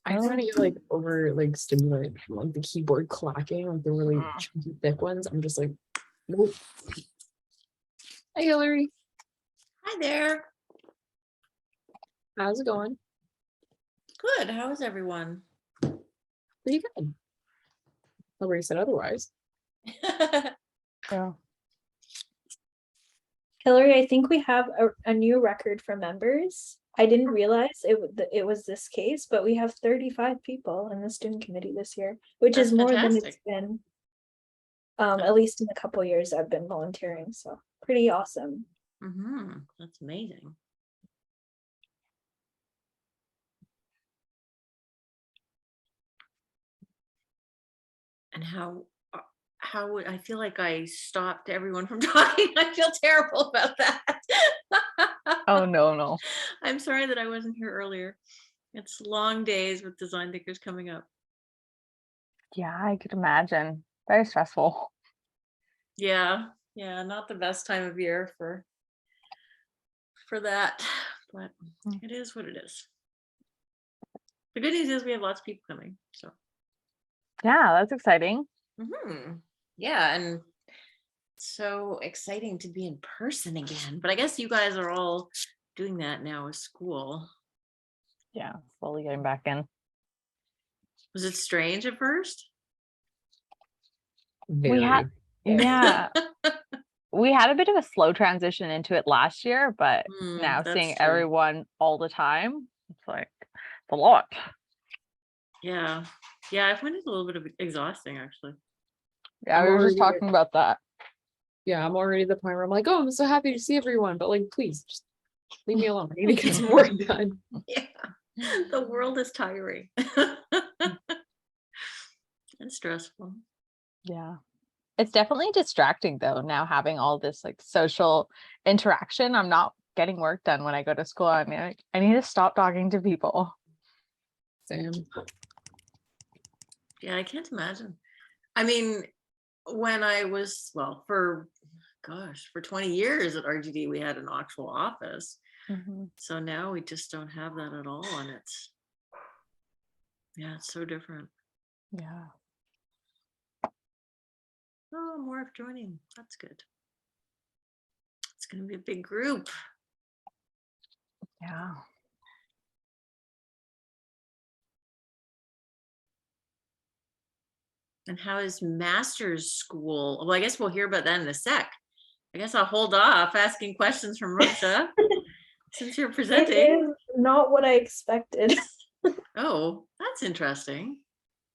I kind of get like over like stimulated from like the keyboard clacking, like the really chunky thick ones. I'm just like, nope. Hi Hillary, Hi there. how's it going? Good. How is everyone? Pretty good. Nobody said otherwise. Yeah. Hillary, I think we have a new record for members. I didn't realize it was this case, but we have 35 people in the student committee this year, which That's is more than it's fantastic. been, at least in the couple years I've been volunteering. So pretty awesome. That's amazing. And how would I feel like I stopped everyone from talking? I feel terrible about that. Oh, no. I'm sorry that I wasn't here earlier. It's long days with design thinkers coming up. Yeah, I could imagine. Very stressful. Yeah, not the best time of year for that, but it is what it is. The good news is we have lots of people coming, so. Yeah, that's exciting. Yeah, and so exciting to be in person again. But I guess you guys are all doing that now with school. Yeah, slowly getting back in. Was it strange at first? Very. Yeah. We had a bit of a slow transition into it last year, but now that's seeing true. everyone all the time, it's like it's a lot. Yeah, I find it a little bit of exhausting, actually. Yeah, we were just talking about that. Yeah, I'm already at the point where I'm like, oh, I'm so happy to see everyone, but like, please just leave me alone. I need to get some work done. Yeah, the world is tiring and stressful. Yeah. It's definitely distracting though, now having all this like social interaction. I'm not getting work done when I go to school. I mean, I need to stop talking to people. Same. Yeah, I can't imagine. I mean, when I was, well, for 20 years at RGD, we had an actual office. So now we just don't have that at all. And it's so different. Yeah. Oh, more of joining. That's good. It's going to be a big group. Yeah. And how is master's school? Well, I guess we'll hear about that in a sec. I guess I'll hold off asking questions from Roksha since you're presenting. It is not what I expected. Oh, that's interesting.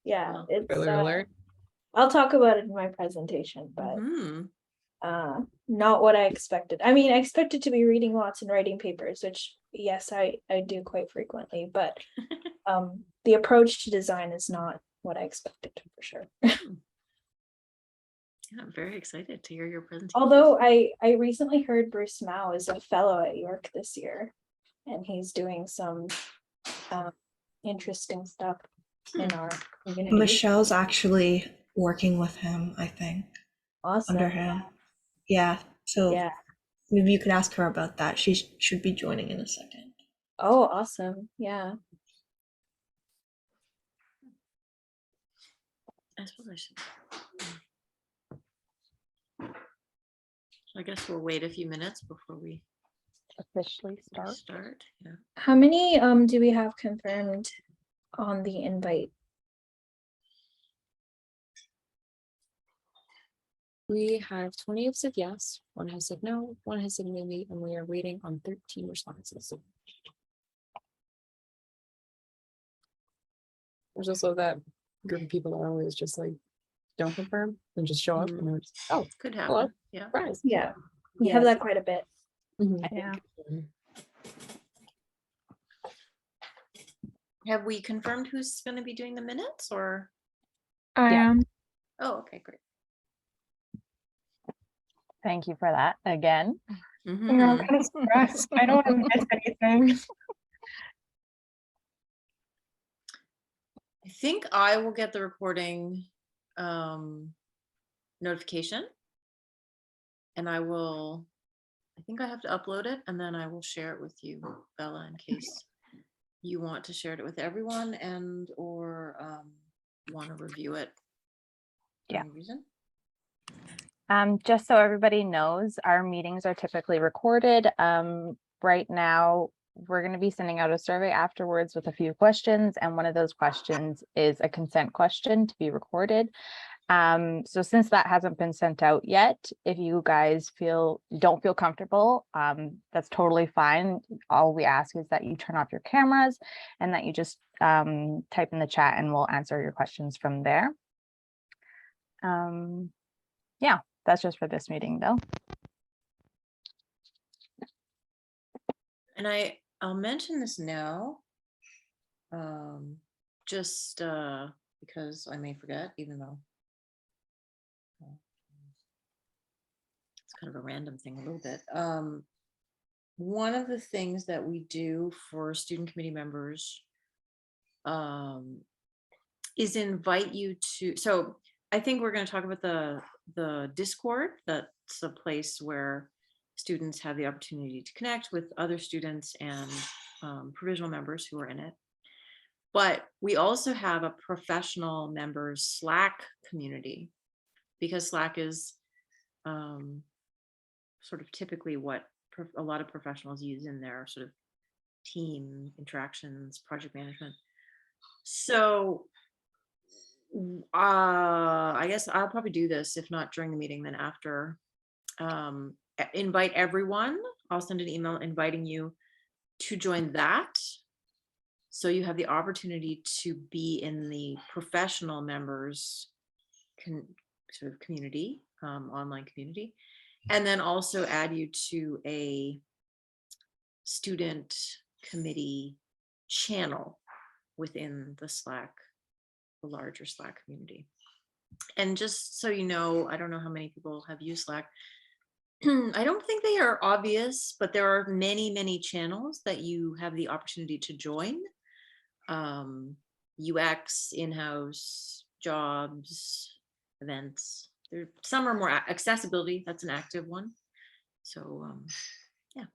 Yeah, Well, it's Spoiler alert. I'll talk about it in my presentation, but not what I expected. I mean, I expected to be reading lots and writing papers, which yes, I do quite frequently, but the approach to design is not what I expected for sure. Yeah, I'm very excited to hear your presentation. Although I recently heard Bruce Mao is a fellow at York this year, and he's doing some interesting stuff in our community. Michelle's actually working with him, I think. Awesome. Under him. Yeah. So yeah, maybe you could ask her about that. She should be joining in a second. Oh, awesome. Yeah. I suppose I should. I guess we'll wait a few minutes before we Officially start. Yeah. How many do we have confirmed on the invite? We have 20 have said yes, one has said no, one has said maybe, and we are waiting on 13 responses. There's also that group of people that are always just like don't confirm and just show up and we're just, oh, could happen. hello. Yeah. Surprise. Yeah, we have that quite a bit. Yeah. Have we confirmed who's going to be doing the minutes, or? I am. Oh, okay, great. Thank you for that again. Yeah, I'm kind of stressed. I don't want to miss anything. I think I will get the recording notification, and I think I have to upload it, and then I will share it with you, Bella, in case you want to share it with everyone and or want to review it? For Yeah. any reason? Just so everybody knows, our meetings are typically recorded. Right now, we're going to be sending out a survey afterwards with a few questions, and one of those questions is a consent question to be recorded. So since that hasn't been sent out yet, if you guys don't feel comfortable, that's totally fine. All we ask is that you turn off your cameras and that you just type in the chat and we'll answer your questions from there. Yeah, that's just for this meeting though. And I'll mention this now, just because I may forget, even though it's kind of a random thing a little bit. One of the things that we do for student committee members is invite you to, so I think we're going to talk about the Discord. That's a place where students have the opportunity to connect with other students and provisional members who are in it. But we also have a professional members Slack community, because Slack is sort of typically what a lot of professionals use in their sort of team interactions, project management. So I guess I'll probably do this, if not during the meeting, then after. Invite everyone. I'll send an email inviting you to join that. So you have the opportunity to be in the professional members sort of community, online community, and then also add you to a student committee channel within the Slack, the larger Slack community. And just so you know, I don't know how many people have used Slack. I don't think they are obvious, but there are many, many channels that you have the opportunity to join. UX, in-house, jobs, events. Some are more accessibility. That's an active one. So yeah.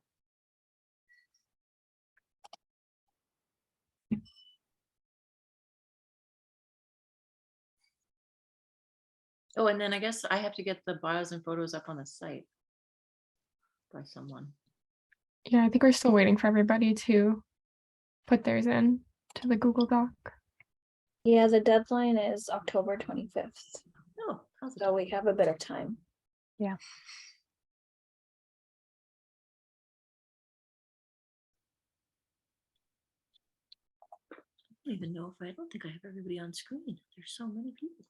Oh, and then I guess I have to get the bios and photos up on the site by someone. Yeah, I think we're still waiting for everybody to put theirs in to the Google Doc. Yeah, the deadline is October 25th. Oh, so we have a bit of time. Yeah. I don't even know if I don't think I have everybody on screen. There's so many people.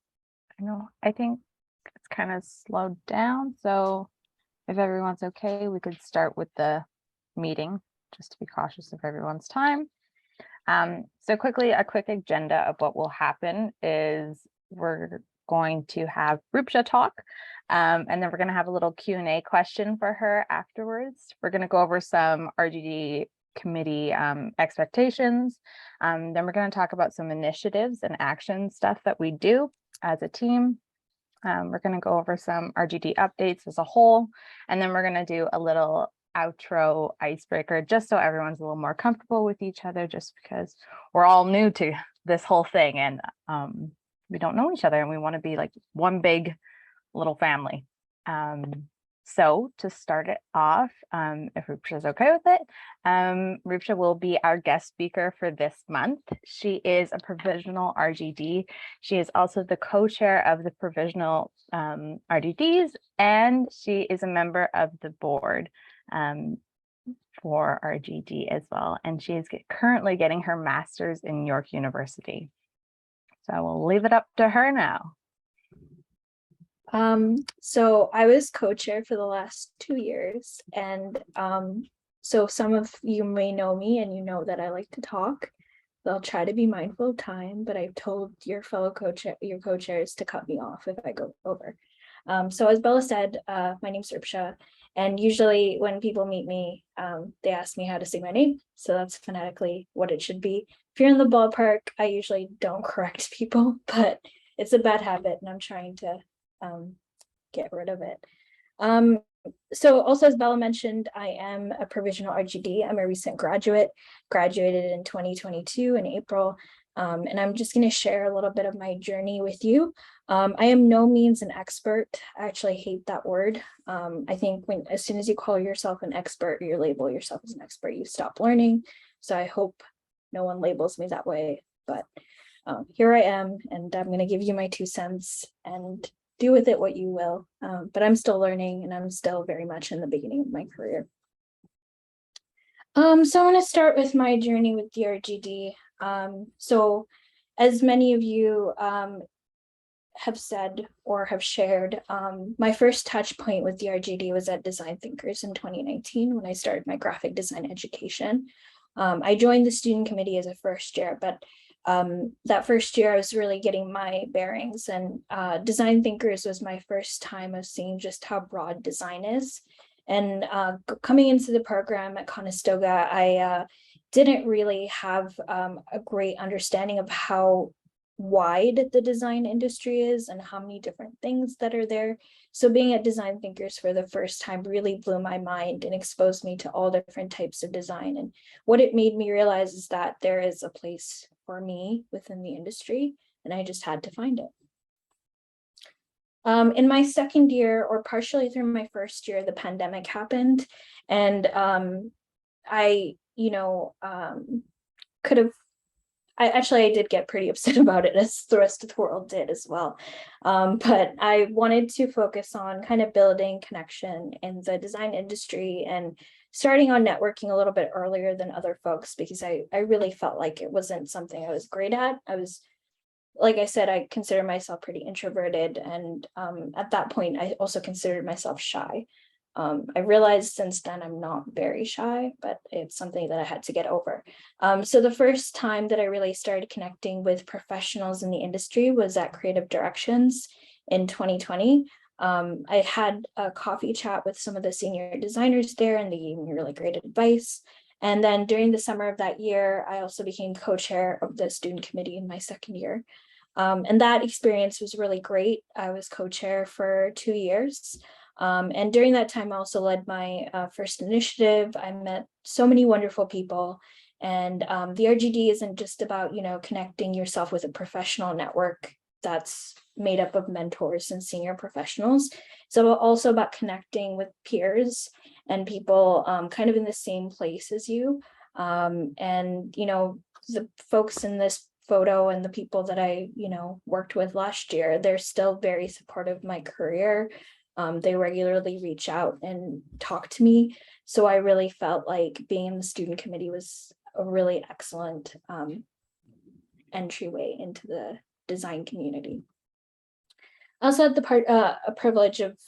I know. I think it's kind of slowed down. So if everyone's okay, we could start with the meeting just to be cautious of everyone's time. So quickly, a quick agenda of what will happen is we're going to have Rupsha talk, and then we're going to have a little Q&A question for her afterwards. We're going to go over some RGD committee expectations. Then we're going to talk about some initiatives and action stuff that we do as a team. We're going to go over some RGD updates as a whole, and then we're going to do a little outro icebreaker just so everyone's a little more comfortable with each other, just because we're all new to this whole thing and we don't know each other and we want to be like one big little family. So to start it off, if Rupsha's okay with it, Rupsha will be our guest speaker for this month. She is a provisional RGD. She is also the co-chair of the provisional RGDs, and she is a member of the board for RGD as well. And she is currently getting her master's in York University. So I will leave it up to her now. So I was co-chair for the last 2 years, and so some of you may know me and you know that I like to talk. So I'll try to be mindful of time, but I've told your fellow co-chairs to cut me off if I go over. So as Bella said, my name's Rupsha, and usually when people meet me, they ask me how to say my name. So that's phonetically what it should be. If you're in the ballpark, I usually don't correct people, but it's a bad habit and I'm trying to get rid of it. So also, as Bella mentioned, I am a provisional RGD. I'm a recent graduate, graduated in 2022 in April. And I'm just going to share a little bit of my journey with you. I am no means an expert. I actually hate that word. I think as soon as you call yourself an expert, you label yourself as an expert, you stop learning. So I hope no one labels me that way. But here I am, and I'm going to give you my 2 cents and do with it what you will. But I'm still learning, and I'm still very much in the beginning of my career. So I want to start with my journey with the RGD. So as many of you have said or have shared, my first touch point with the RGD was at Design Thinkers in 2019 when I started my graphic design education. I joined the student committee as a first year, but that first year I was really getting my bearings, and Design Thinkers was my first time of seeing just how broad design is. And coming into the program at Conestoga, I didn't really have a great understanding of how wide the design industry is and how many different things that are there. So being at Design Thinkers for the first time really blew my mind and exposed me to all different types of design. And what it made me realize is that there is a place for me within the industry, and I just had to find it. In my second year, or partially through my first year, the pandemic happened, and I I did get pretty upset about it, as the rest of the world did as well. But I wanted to focus on kind of building connection in the design industry and starting on networking a little bit earlier than other folks, because I really felt like it wasn't something I was great at. Like I said, I consider myself pretty introverted. And at that point, I also considered myself shy. I realized since then I'm not very shy, but it's something that I had to get over. So the first time that I really started connecting with professionals in the industry was at Creative Directions in 2020. I had a coffee chat with some of the senior designers there, and they gave me really great advice. And then during the summer of that year, I also became co-chair of the student committee in my second year. And that experience was really great. I was co-chair for 2 years. And during that time, I also led my first initiative. I met so many wonderful people. And the RGD isn't just about, connecting yourself with a professional network that's made up of mentors and senior professionals. So also about connecting with peers and people kind of in the same place as you. And, the folks in this photo and the people that I, worked with last year, they're still very supportive of my career. They regularly reach out and talk to me. So I really felt like being in the student committee was a really excellent entryway into the design community. I also had a privilege of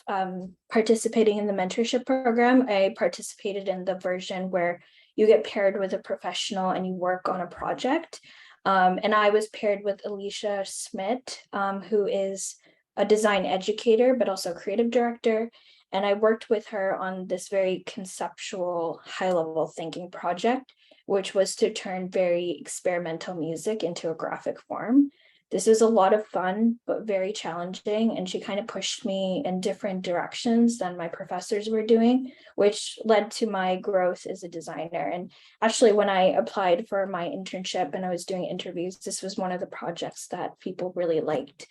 participating in the mentorship program. I participated in the version where you get paired with a professional and you work on a project. And I was paired with Alicia Schmidt, who is a design educator, but also a creative director. And I worked with her on this very conceptual, high-level thinking project, which was to turn very experimental music into a graphic form. This was a lot of fun, but very challenging. And she kind of pushed me in different directions than my professors were doing, which led to my growth as a designer. And actually, when I applied for my internship and I was doing interviews, this was one of the projects that people really liked,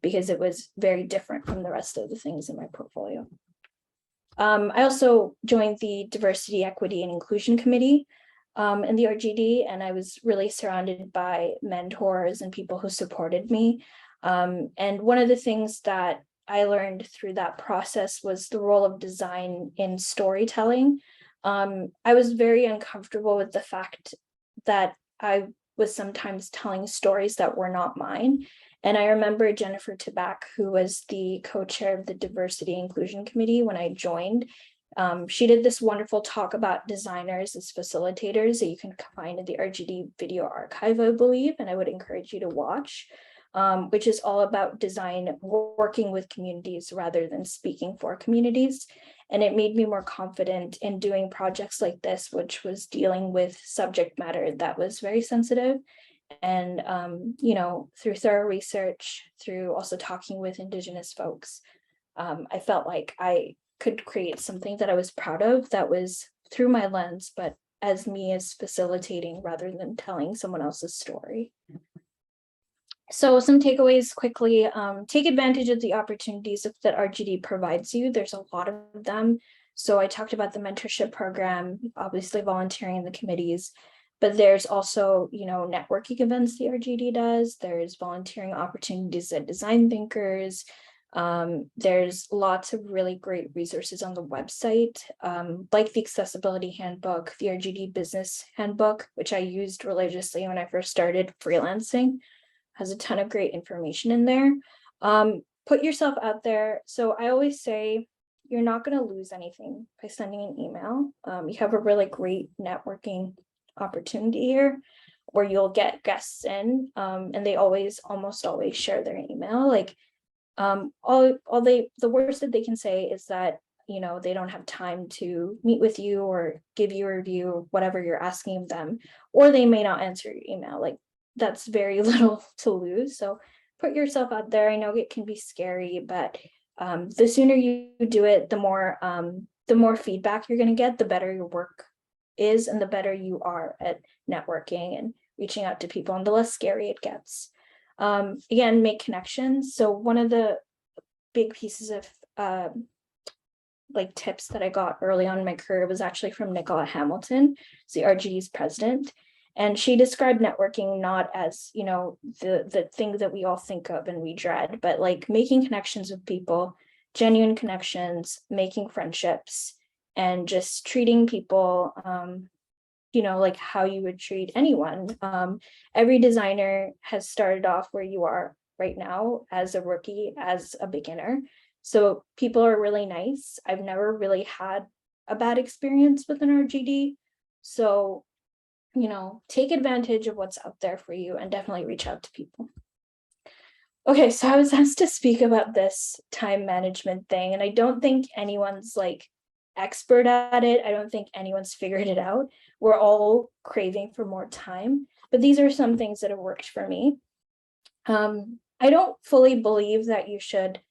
because it was very different from the rest of the things in my portfolio. I also joined the Diversity, Equity, and Inclusion Committee in the RGD, and I was really surrounded by mentors and people who supported me. And one of the things that I learned through that process was the role of design in storytelling. I was very uncomfortable with the fact that I was sometimes telling stories that were not mine. And I remember Jennifer Tabak, who was the co-chair of the Diversity Inclusion Committee when I joined. She did this wonderful talk about designers as facilitators that you can find in the RGD video archive, I believe, and I would encourage you to watch, which is all about design working with communities rather than speaking for communities. And it made me more confident in doing projects like this, which was dealing with subject matter that was very sensitive. And, through thorough research, through also talking with Indigenous folks, I felt like I could create something that I was proud of, that was through my lens, but as me as facilitating rather than telling someone else's story. So some takeaways quickly, take advantage of the opportunities that RGD provides you. There's a lot of them. So I talked about the mentorship program, obviously volunteering in the committees, but there's also, networking events the RGD does. There's volunteering opportunities at Design Thinkers. There's lots of really great resources on the website, like the Accessibility Handbook, the RGD Business Handbook, which I used religiously when I first started freelancing. Has a ton of great information in there. Put yourself out there. So I always say, you're not going to lose anything by sending an email. You have a really great networking opportunity here where you'll get guests in, and they almost always share their email. Like, the worst that they can say is that, they don't have time to meet with you or give you a review, whatever you're asking them, or they may not answer your email. Like, that's very little to lose. So put yourself out there. I know it can be scary, but the sooner you do it, the more feedback you're going to get, the better your work is, and the better you are at networking and reaching out to people, and the less scary it gets. Again, make connections. So one of the big pieces of tips that I got early on in my career was actually from Nicola Hamilton, the RGD's president. And she described networking not as, the thing that we all think of and we dread, but like making connections with people, genuine connections, making friendships, and just treating people, like how you would treat anyone. Every designer has started off where you are right now, as a rookie, as a beginner. So people are really nice. I've never really had a bad experience with an RGD. So take advantage of what's out there for you and definitely reach out to people. Okay, so I was asked to speak about this time management thing, and I don't think anyone's expert at it. I don't think anyone's figured it out. We're all craving for more time, but these are some things that have worked for me. I don't fully believe that you should,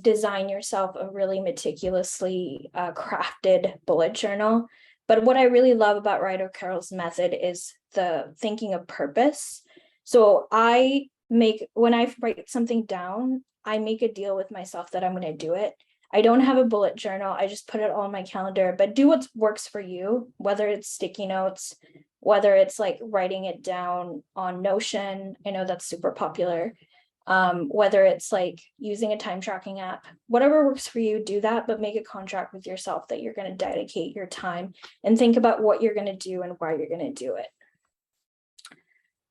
design yourself a really meticulously crafted bullet journal. But what I really love about Ryder Carroll's method is the thinking of purpose. So when I write something down, I make a deal with myself that I'm going to do it. I don't have a bullet journal. I just put it all on my calendar, but do what works for you, whether it's sticky notes, whether it's writing it down on Notion. I know that's super popular. Whether it's using a time tracking app, whatever works for you, do that, but make a contract with yourself that you're going to dedicate your time and think about what you're going to do and why you're going to do it.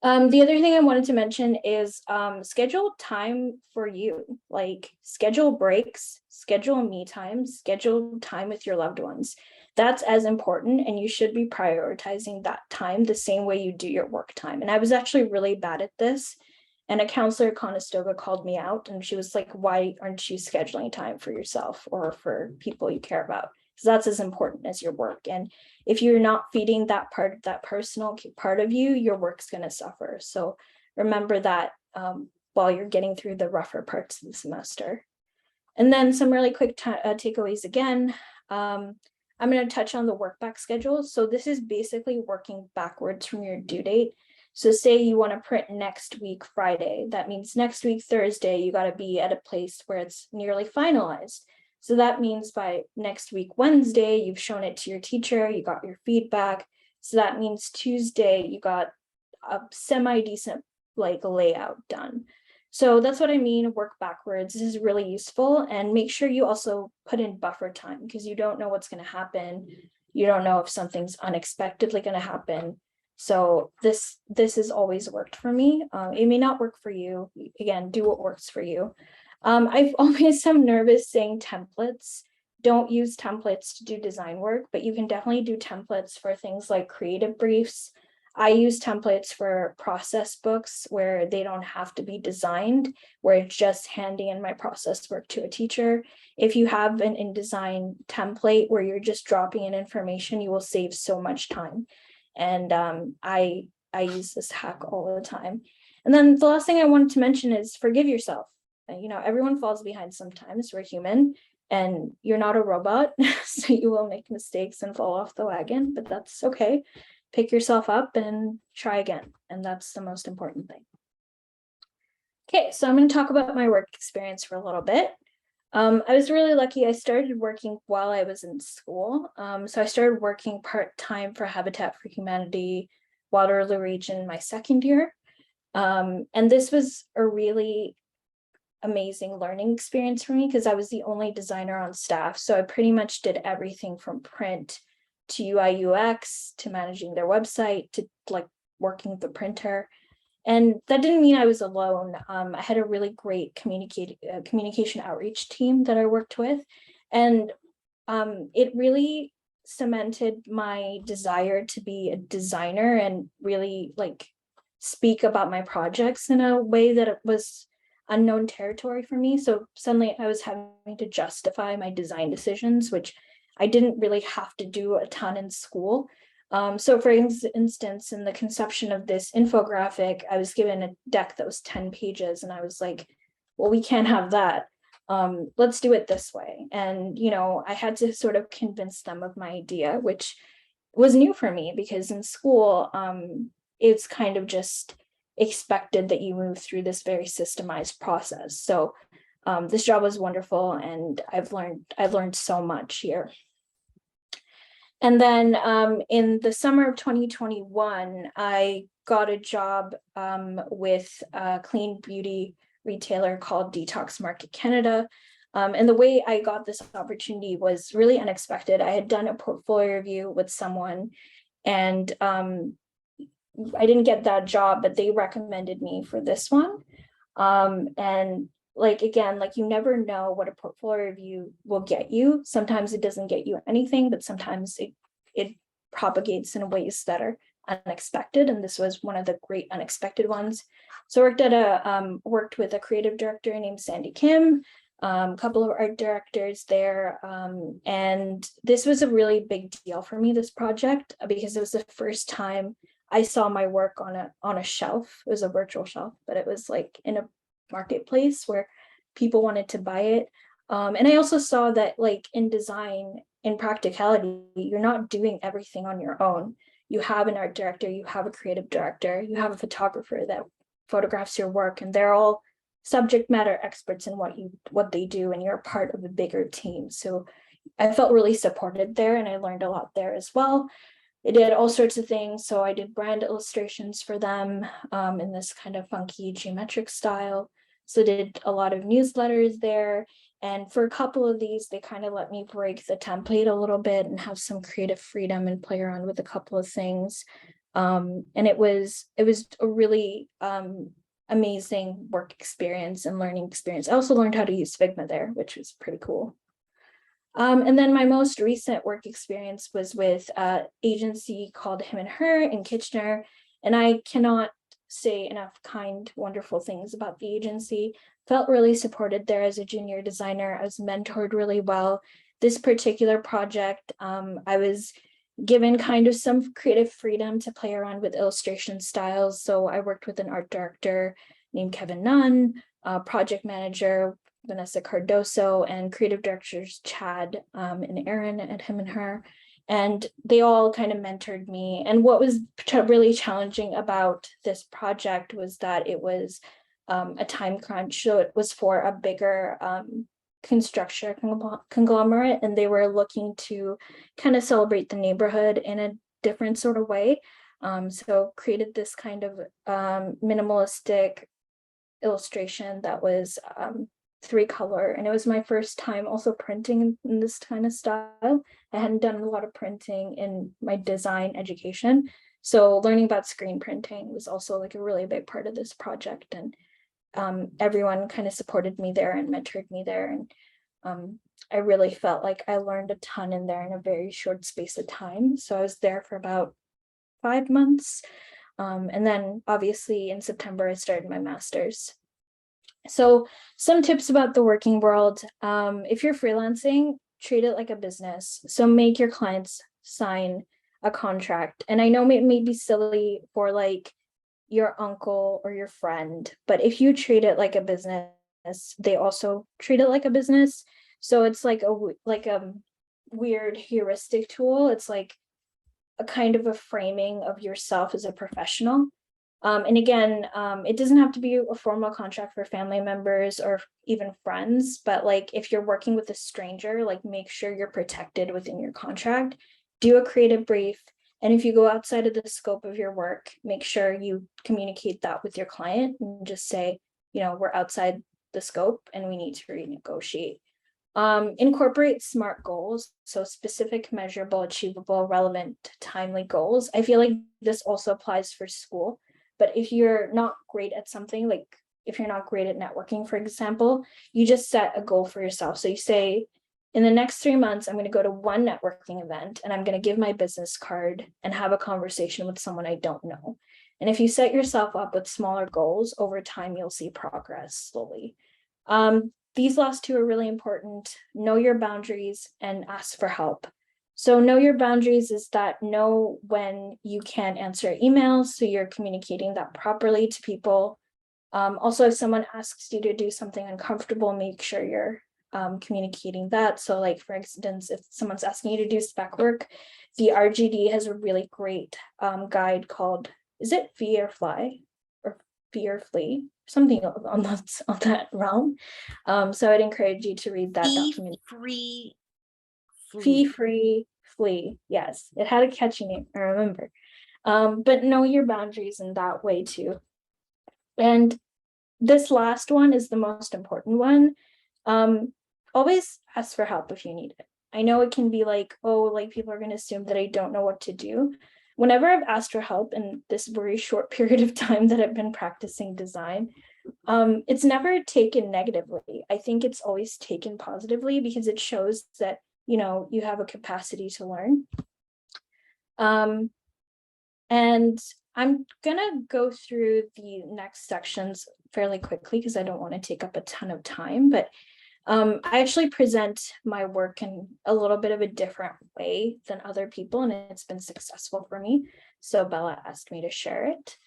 The other thing I wanted to mention is schedule time for you, schedule breaks, schedule me time, schedule time with your loved ones. That's as important, and you should be prioritizing that time the same way you do your work time. And I was actually really bad at this. And a counselor at Conestoga called me out, and she was like, why aren't you scheduling time for yourself or for people you care about? Because that's as important as your work. And if you're not feeding that personal part of you, your work's going to suffer. So remember that while you're getting through the rougher parts of the semester. And then some really quick takeaways again. I'm going to touch on the work back schedule. So this is basically working backwards from your due date. So say you want to print next week, Friday. That means next week, Thursday, you got to be at a place where it's nearly finalized. So that means by next week, Wednesday, you've shown it to your teacher, you got your feedback. So that means Tuesday, you got a semi-decent layout done. So that's what I mean, work backwards. This is really useful, and make sure you also put in buffer time, because you don't know what's going to happen. You don't know if something's unexpectedly going to happen. So this has always worked for me. It may not work for you. Again, do what works for you. I've always am nervous saying templates. Don't use templates to do design work, but you can definitely do templates for things like creative briefs. I use templates for process books where they don't have to be designed, where it's just handing in my process work to a teacher. If you have an InDesign template where you're just dropping in information, you will save so much time. And I use this hack all the time. And then the last thing I wanted to mention is forgive yourself. Everyone falls behind sometimes. We're human. and you're not a robot, so you will make mistakes and fall off the wagon, but that's okay. Pick yourself up and try again, and that's the most important thing. Okay, so I'm going to talk about my work experience for a little bit. I was really lucky. I started working while I was in school. So I started working part-time for Habitat for Humanity, Waterloo region, my second year. And this was a really amazing learning experience for me because I was the only designer on staff. So I pretty much did everything from print to UI UX to managing their website to like working with the printer. And that didn't mean I was alone. I had a really great communication outreach team that I worked with. And it really cemented my desire to be a designer and really like speak about my projects in a way that it was unknown territory for me. So suddenly I was having to justify my design decisions, which I didn't really have to do a ton in school. So for instance, in the conception of this infographic, I was given a deck that was 10 pages and I was like, well, we can't have that. Let's do it this way. And, you know, I had to sort of convince them of my idea, which was new for me because in school, it's kind of just expected that you move through this very systemized process. So this job was wonderful and I've learned so much here. And then in the summer of 2021, I got a job with a clean beauty retailer called Detox Market Canada. And the way I got this opportunity was really unexpected. I had done a portfolio review with someone and I didn't get that job, but they recommended me for this one. And like, again, like you never know what a portfolio review will get you. Sometimes it doesn't get you anything, but sometimes it propagates in ways that are unexpected. And this was one of the great unexpected ones. So I worked with a creative director named Sandy Kim, a couple of art directors there. And this was a really big deal for me, this project, because it was the first time I saw my work on a shelf. It was a virtual shelf, but it was like in a marketplace where people wanted to buy it. And I also saw that like in design, in practicality, you're not doing everything on your own. You have an art director, you have a creative director, you have a photographer that photographs your work, and they're all subject matter experts in what they do, and you're part of a bigger team. So I felt really supported there, and I learned a lot there as well. I did all sorts of things. So I did brand illustrations for them in this kind of funky geometric style. So did a lot of newsletters there. And for a couple of these, they kind of let me break the template a little bit and have some creative freedom and play around with a couple of things. And it was a really amazing work experience and learning experience. I also learned how to use Figma there, which was pretty cool. And then my most recent work experience was with an agency called Him and Her in Kitchener. And I cannot say enough kind, wonderful things about the agency. Felt really supported there as a junior designer. I was mentored really well. This particular project, I was given kind of some creative freedom to play around with illustration styles. So I worked with an art director named Kevin Nunn, project manager Vanessa Cardoso, and creative directors Chad and Aaron at Him and Her. And they all kind of mentored me. And what was really challenging about this project was that it was a time crunch. So it was for a bigger construction conglomerate, and they were looking to kind of celebrate the neighborhood in a different sort of way. So created this kind of minimalistic illustration that was 3-color, and it was my first time also printing in this kind of style. I hadn't done a lot of printing in my design education, so learning about screen printing was also like a really big part of this project. And everyone kind of supported me there and mentored me there, and I really felt like I learned a ton in there in a very short space of time. So I was there for about 5 months, and then obviously in September I started my master's. So some tips about the working world. If you're freelancing, treat it like a business. So make your clients sign a contract. And I know it may be silly for like your uncle or your friend, but if you treat it like a business, they also treat it like a business. So it's like a weird heuristic tool. It's like a kind of a framing of yourself as a professional. And again, it doesn't have to be a formal contract for family members or even friends, but like if you're working with a stranger, like make sure you're protected within your contract, do a creative brief. And if you go outside of the scope of your work, make sure you communicate that with your client and just say, we're outside the scope and we need to renegotiate. Incorporate SMART goals, so specific, measurable, achievable, relevant, timely goals. I feel like this also applies for school, but if you're not great at something, like if you're not great at networking, for example, you just set a goal for yourself. So you say, in the next 3 months, I'm going to go to one networking event and I'm going to give my business card and have a conversation with someone I don't know. And if you set yourself up with smaller goals, over time, you'll see progress slowly. These last two are really important. Know your boundaries and ask for help. So know your boundaries is that know when you can't answer emails, so you're communicating that properly to people. Also, if someone asks you to do something uncomfortable, make sure you're communicating that. So like, for instance, if someone's asking you to do spec work, the RGD has a really great guide called, is it Fee or Fly? Or Fee or Flee? Something on that realm. So I'd encourage you to read that document. Fee free flee. Yes, it had a catchy name, I remember. But know your boundaries in that way too. And this last one is the most important one. Always ask for help if you need it. I know it can be like, oh, like people are going to assume that I don't know what to do. Whenever I've asked for help in this very short period of time that I've been practicing design, it's never taken negatively. I think it's always taken positively because it shows that, you have a capacity to learn. And I'm gonna go through the next sections fairly quickly because I don't want to take up a ton of time, but I actually present my work in a little bit of a different way than other people, and it's been successful for me. So Bella asked me to share it.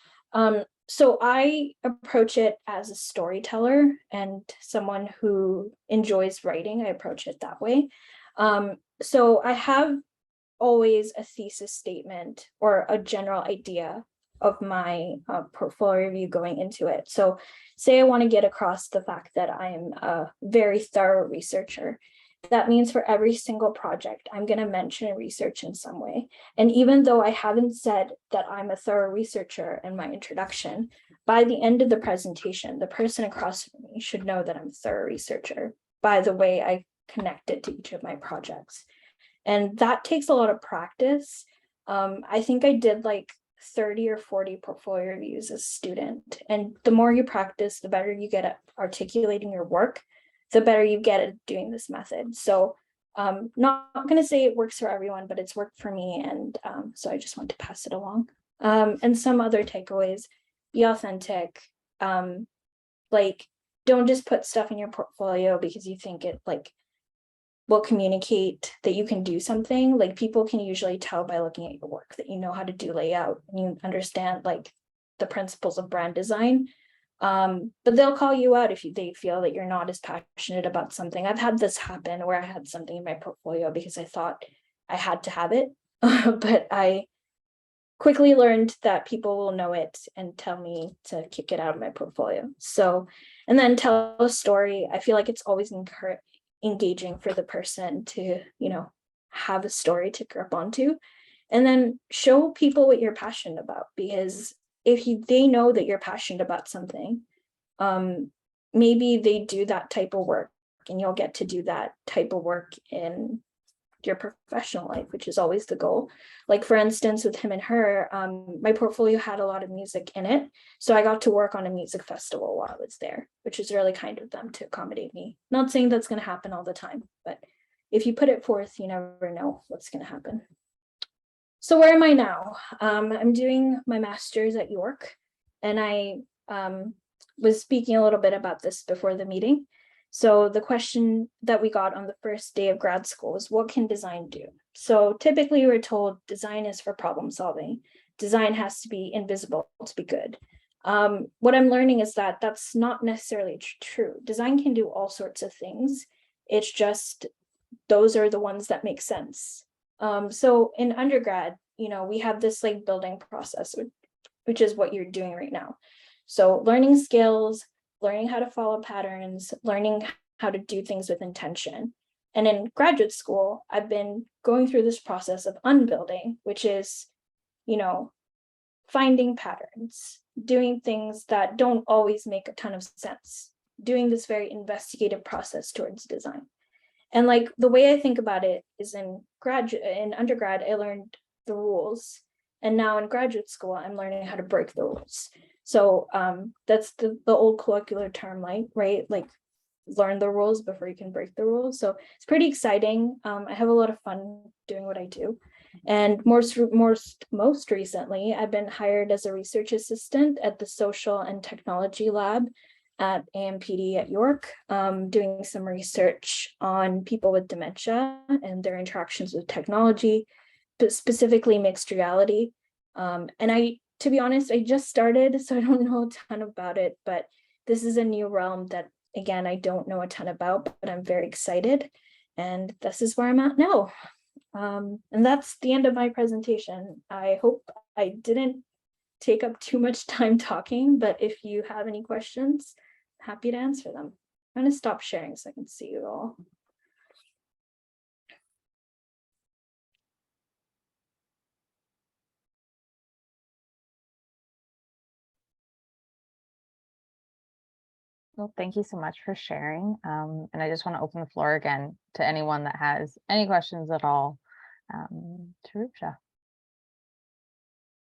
So I approach it as a storyteller and someone who enjoys writing. I approach it that way. So I have always a thesis statement or a general idea of my portfolio review going into it. So say I want to get across the fact that I am a very thorough researcher. That means for every single project, I'm going to mention research in some way. And even though I haven't said that I'm a thorough researcher in my introduction, by the end of the presentation, the person across from me should know that I'm a thorough researcher by the way I connect it to each of my projects. And that takes a lot of practice. I think I did like 30 or 40 portfolio reviews as a student. And the more you practice, the better you get at articulating your work, the better you get at doing this method. So not going to say it works for everyone, but it's worked for me. And so I just want to pass it along. And some other takeaways: be authentic. Like, don't just put stuff in your portfolio because you think it like will communicate that you can do something. Like, people can usually tell by looking at your work that you know how to do layout and you understand like the principles of brand design. But they'll call you out if they feel that you're not as passionate about something. I've had this happen where I had something in my portfolio because I thought I had to have it, but I quickly learned that people will know it and tell me to kick it out of my portfolio. So, and then tell a story. I feel like it's always engaging for the person to, have a story to grip onto, and then show people what you're passionate about. Because if they know that you're passionate about something, maybe they do that type of work and you'll get to do that type of work in your professional life, which is always the goal. Like, for instance, with him and her, my portfolio had a lot of music in it. So I got to work on a music festival while I was there, which was really kind of them to accommodate me. Not saying that's going to happen all the time, but if you put it forth, you never know what's going to happen. So where am I now? I'm doing my master's at York, and I was speaking a little bit about this before the meeting. So the question that we got on the first day of grad school is, what can design do? So typically we're told design is for problem solving. Design has to be invisible to be good. What I'm learning is that that's not necessarily true. Design can do all sorts of things. It's just those are the ones that make sense. So in undergrad, we have this like building process, which is what you're doing right now. So learning skills, learning how to follow patterns, learning how to do things with intention. And in graduate school, I've been going through this process of unbuilding, which is, finding patterns, doing things that don't always make a ton of sense, doing this very investigative process towards design. And like the way I think about it is in undergrad, I learned the rules. And now in graduate school, I'm learning how to break the rules. So that's the old colloquial term, right? Like learn the rules before you can break the rules. So it's pretty exciting. I have a lot of fun doing what I do. And most recently, I've been hired as a research assistant at the Social and Technology Lab at AMPD at York, doing some research on people with dementia and their interactions with technology, but specifically mixed reality. And to be honest, I just started, so I don't know a ton about it, but this is a new realm that, again, I don't know a ton about, but I'm very excited. And this is where I'm at now. And that's the end of my presentation. I hope I didn't take up too much time talking, but if you have any questions, happy to answer them. I'm going to stop sharing so I can see you all. Well, thank you so much for sharing. And I just want to open the floor again to anyone that has any questions at all to Rupsha.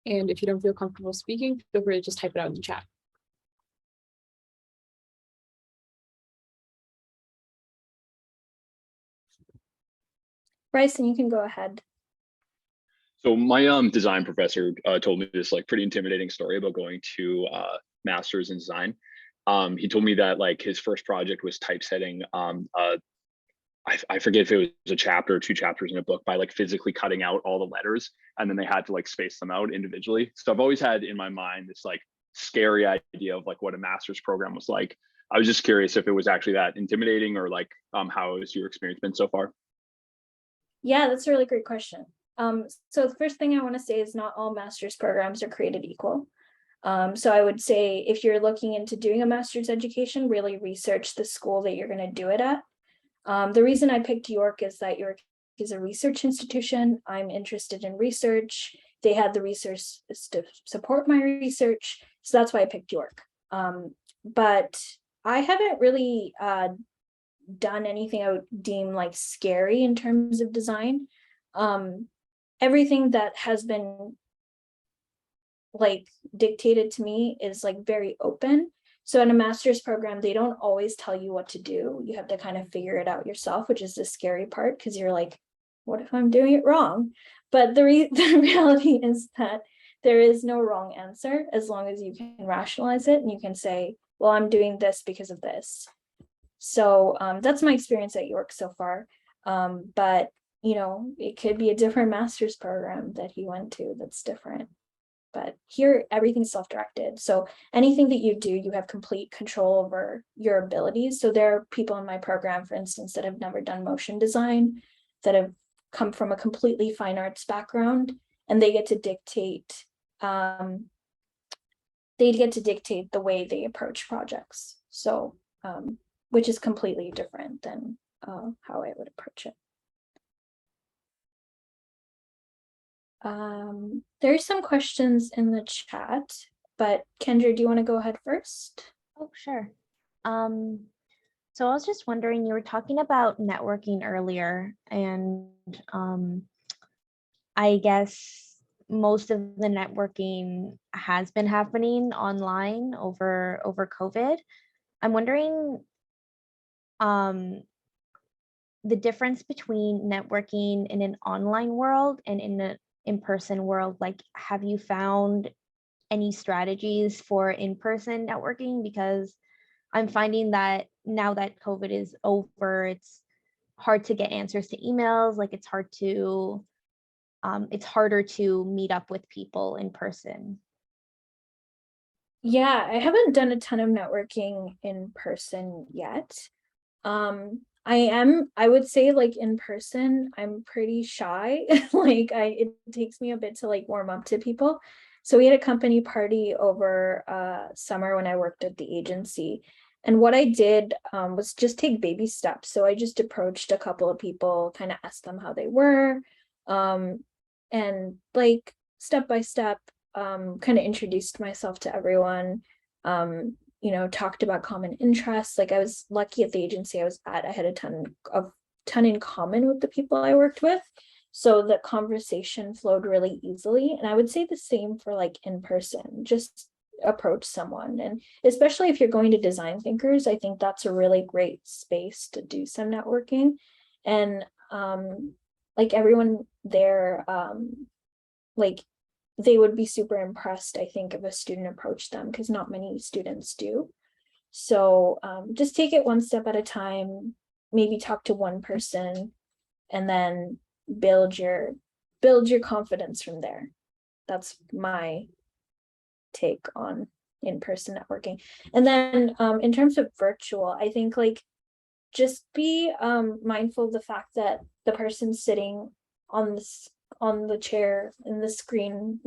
And if you don't feel comfortable speaking, feel free to just type it out in the chat. Bryson, you can go ahead. So my design professor told me this like pretty intimidating story about going to master's in design. He told me that like his first project was typesetting I forget if it was a chapter or 2 chapters in a book by like physically cutting out all the letters, and then they had to like space them out individually. So I've always had in my mind this like scary idea of like what a master's program was like. I was just curious if it was actually that intimidating, or like how has your experience been so far? Yeah, that's a really great question. So the first thing I want to say is not all master's programs are created equal. So I would say if you're looking into doing a master's education, really research the school that you're going to do it at. The reason I picked York is that York is a research institution. I'm interested in research. They had the resources to support my research. So that's why I picked York. But I haven't really done anything I would deem like scary in terms of design. Everything that has been like dictated to me is like very open. So in a master's program, they don't always tell you what to do. You have to kind of figure it out yourself, which is the scary part, because you're like, what if I'm doing it wrong? But the reality is that there is no wrong answer as long as you can rationalize it and you can say, well, I'm doing this because of this. So that's my experience at York so far. But, it could be a different master's program that he went to that's different. But here, everything's self-directed. So anything that you do, you have complete control over your abilities. So there are people in my program, for instance, that have never done motion design, that have come from a completely fine arts background, and they get to dictate the way they approach projects. So, which is completely different than how I would approach it. There's some questions in the chat, but Kendra, do you want to go ahead first? Oh, sure. So I was just wondering, you were talking about networking earlier, and I guess most of the networking has been happening online over COVID. I'm wondering the difference between networking in an online world and in an in-person world. Like, have you found any strategies for in-person networking? Because I'm finding that now that COVID is over, it's hard to get answers to emails. Like, it's harder to meet up with people in person. Yeah, I haven't done a ton of networking in person yet. I would say like in person, I'm pretty shy. Like it takes me a bit to like warm up to people. So we had a company party over summer when I worked at the agency. And what I did was just take baby steps. So I just approached a couple of people, kind of asked them how they were, and like step by step, kind of introduced myself to everyone. Talked about common interests. Like I was lucky at the agency I was at, I had a ton in common with the people I worked with. So the conversation flowed really easily. And I would say the same for like in person, just approach someone. And especially if you're going to design thinkers, I think that's a really great space to do some networking. And like everyone there, like they would be super impressed, I think, if a student approached them, because not many students do. So just take it one step at a time, maybe talk to one person, and then build your confidence from there. That's my take on in-person networking. And then in terms of virtual, I think like just be mindful of the fact that the person sitting on the chair in the screen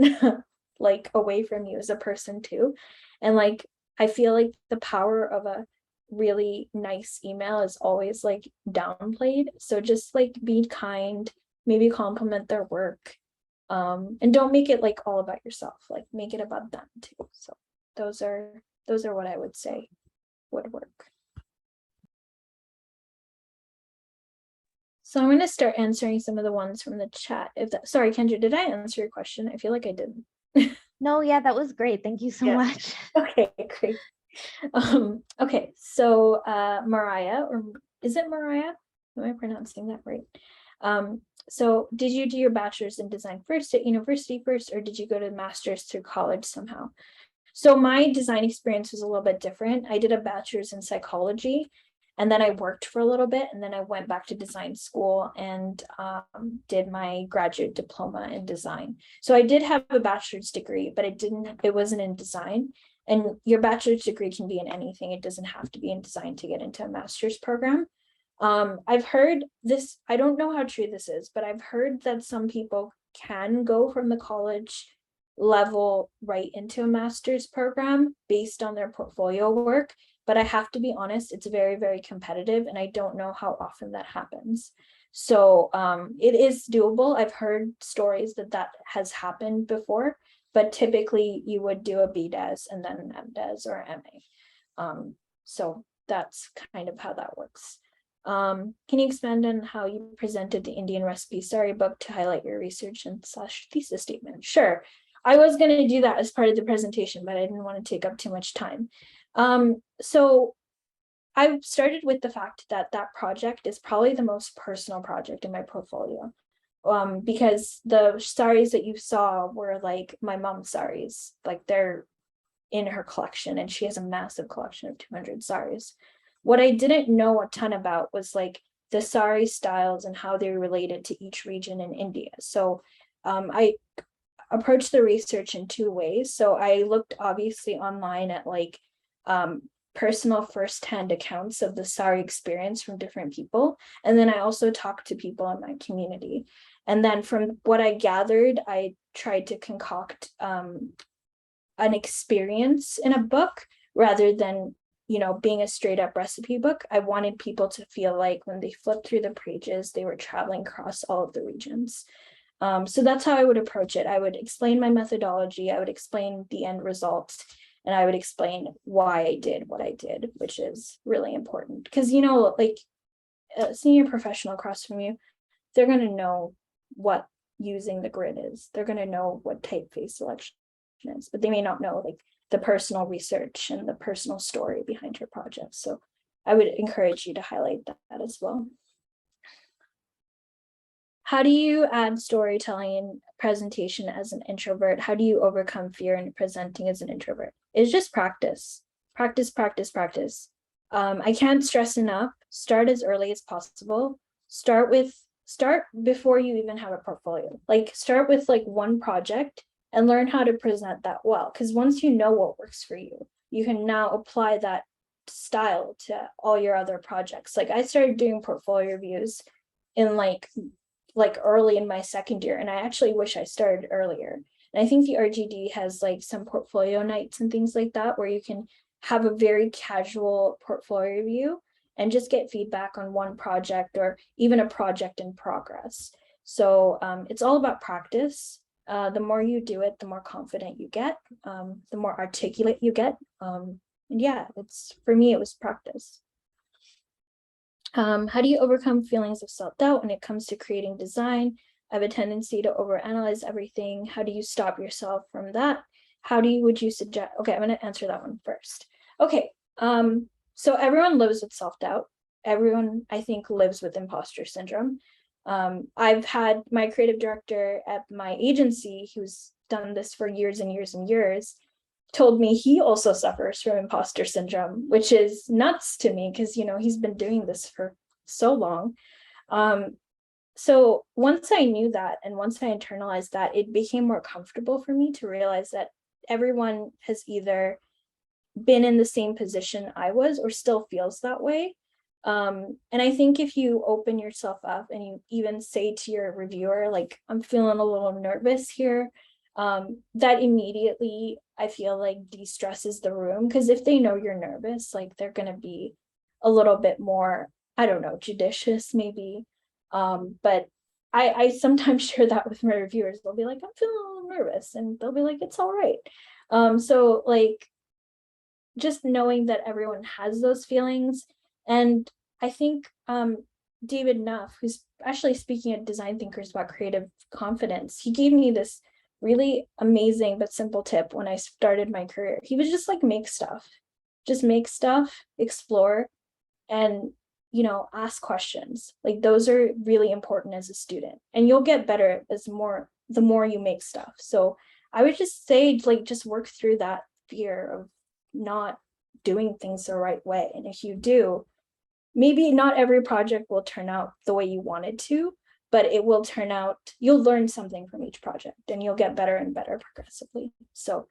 like away from you is a person too. And like I feel like the power of a really nice email is always like downplayed. So just like be kind, maybe compliment their work, and don't make it like all about yourself, like make it about them too. So those are what I would say would work. So I'm going to start answering some of the ones from the chat. Sorry, Kendra, did I answer your question? I feel like I didn't. No, yeah, that was great. Thank you so much. Okay, great. Okay, so Mariah, or is it Mariah? Am I pronouncing that right? So did you do your bachelor's in design first at university first, or did you go to master's through college somehow? So my design experience was a little bit different. I did a bachelor's in psychology, and then I worked for a little bit, and then I went back to design school and did my graduate diploma in design. So I did have a bachelor's degree, but it wasn't in design. And your bachelor's degree can be in anything. It doesn't have to be in design to get into a master's program. I've heard this, I don't know how true this is, but I've heard that some people can go from the college level right into a master's program based on their portfolio work. But I have to be honest, it's very, very competitive, and I don't know how often that happens. So it is doable. I've heard stories that has happened before, but typically you would do a BDes and then an MDes or MA. So that's kind of how that works. Can you expand on how you presented the Indian recipe storybook to highlight your research and / thesis statement? Sure. I was going to do that as part of the presentation, but I didn't want to take up too much time. So I started with the fact that project is probably the most personal project in my portfolio, because the saris that you saw were like my mom's saris, like they're in her collection, and she has a massive collection of 200 saris. What I didn't know a ton about was like the sari styles and how they related to each region in India. So I approached the research in two ways. So I looked obviously online at like personal firsthand accounts of the sari experience from different people. And then I also talked to people in my community. And then from what I gathered, I tried to concoct an experience in a book rather than, being a straight up recipe book. I wanted people to feel like when they flipped through the pages, they were traveling across all of the regions. So that's how I would approach it. I would explain my methodology, I would explain the end results, and I would explain why I did what I did, which is really important. Because, like a senior professional across from you, they're going to know what using the grid is. They're going to know what typeface selection is, but they may not know like the personal research and the personal story behind your project. So I would encourage you to highlight that as well. How do you add storytelling in presentation as an introvert? How do you overcome fear in presenting as an introvert? It's just practice, practice, practice, practice. I can't stress enough, start as early as possible. Start before you even have a portfolio. Like start with like one project and learn how to present that well. Because once you know what works for you, you can now apply that style to all your other projects. Like I started doing portfolio reviews in like early in my second year, and I actually wish I started earlier. And I think the RGD has like some portfolio nights and things like that where you can have a very casual portfolio review and just get feedback on one project or even a project in progress. So it's all about practice. The more you do it, the more confident you get, the more articulate you get. And yeah, for me, it was practice. How do you overcome feelings of self-doubt when it comes to creating design? I have a tendency to overanalyze everything. How do you stop yourself from that? Would you suggest? Okay, I'm going to answer that one first. Okay, so everyone lives with self-doubt. Everyone, I think, lives with imposter syndrome. I've had my creative director at my agency, who's done this for years and years and years, told me he also suffers from imposter syndrome, which is nuts to me because, you know, he's been doing this for so long. So once I knew that, and once I internalized that, it became more comfortable for me to realize that everyone has either been in the same position I was or still feels that way. And I think if you open yourself up and you even say to your reviewer, like, I'm feeling a little nervous here, that immediately I feel like de-stresses the room, because if they know you're nervous, like they're going to be a little bit more, I don't know, judicious maybe. But I sometimes share that with my reviewers. They'll be like, I'm feeling a little nervous, and they'll be like, it's all right. So like just knowing that everyone has those feelings. And I think David Nuff, who's actually speaking at Design Thinkers about creative confidence, he gave me this really amazing but simple tip when I started my career. He was just like, make stuff, explore, and, you know, ask questions. Like those are really important as a student, and you'll get better the more you make stuff. So I would just say, like, just work through that fear of not doing things the right way. And if you do, maybe not every project will turn out the way you wanted to, but it will turn out, you'll learn something from each project and you'll get better and better progressively. So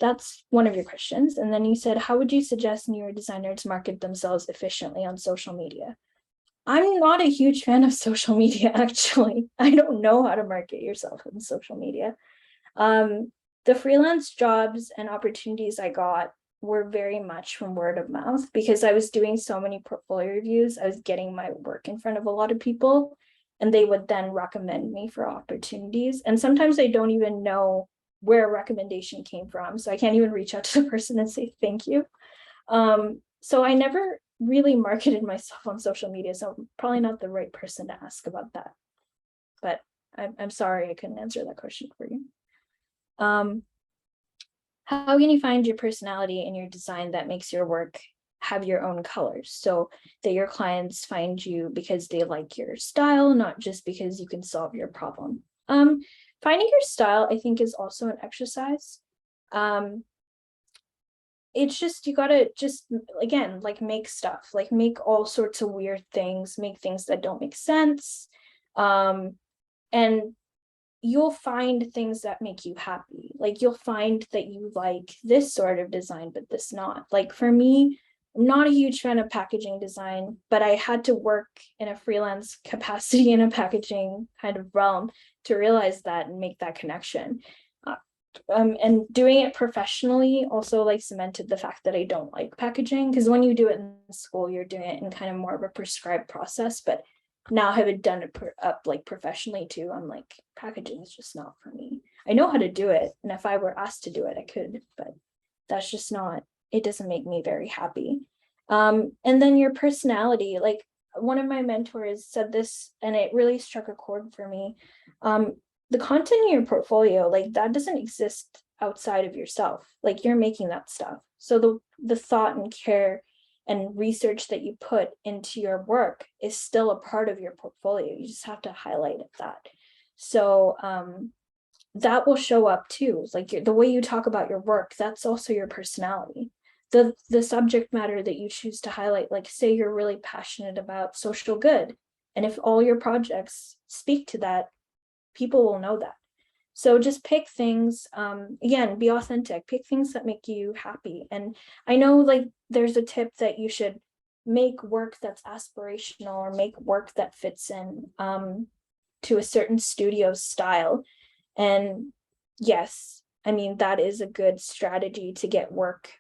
that's one of your questions. And then you said, how would you suggest newer designers market themselves efficiently on social media? I'm not a huge fan of social media, actually. I don't know how to market yourself on social media. The freelance jobs and opportunities I got were very much from word of mouth, because I was doing so many portfolio reviews. I was getting my work in front of a lot of people, and they would then recommend me for opportunities. And sometimes I don't even know where a recommendation came from, so I can't even reach out to the person and say thank you. So I never really marketed myself on social media, so I'm probably not the right person to ask about that. But I'm sorry I couldn't answer that question for you. How can you find your personality in your design that makes your work have your own colors, so that your clients find you because they like your style, not just because you can solve your problem? Finding your style, I think, is also an exercise. It's just, you gotta just, again, like, make stuff, like make all sorts of weird things, make things that don't make sense. And you'll find things that make you happy. Like you'll find that you like this sort of design, but this not. Like for me, I'm not a huge fan of packaging design, but I had to work in a freelance capacity in a packaging kind of realm to realize that and make that connection. And doing it professionally also like cemented the fact that I don't like packaging, because when you do it in school, you're doing it in kind of more of a prescribed process. But now having done it up like professionally too, I'm like, packaging is just not for me. I know how to do it, and if I were asked to do it, I could, but that's just not, it doesn't make me very happy. And then your personality, like one of my mentors said this, and it really struck a chord for me. The content in your portfolio, like that doesn't exist outside of yourself. Like you're making that stuff. So the thought and care and research that you put into your work is still a part of your portfolio. You just have to highlight that. So that will show up too. It's like the way you talk about your work, that's also your personality. The subject matter that you choose to highlight, like say you're really passionate about social good, and if all your projects speak to that, people will know that. So just pick things, again, be authentic, pick things that make you happy. And I know like there's a tip that you should make work that's aspirational or make work that fits in to a certain studio style. And yes, I mean, that is a good strategy to get work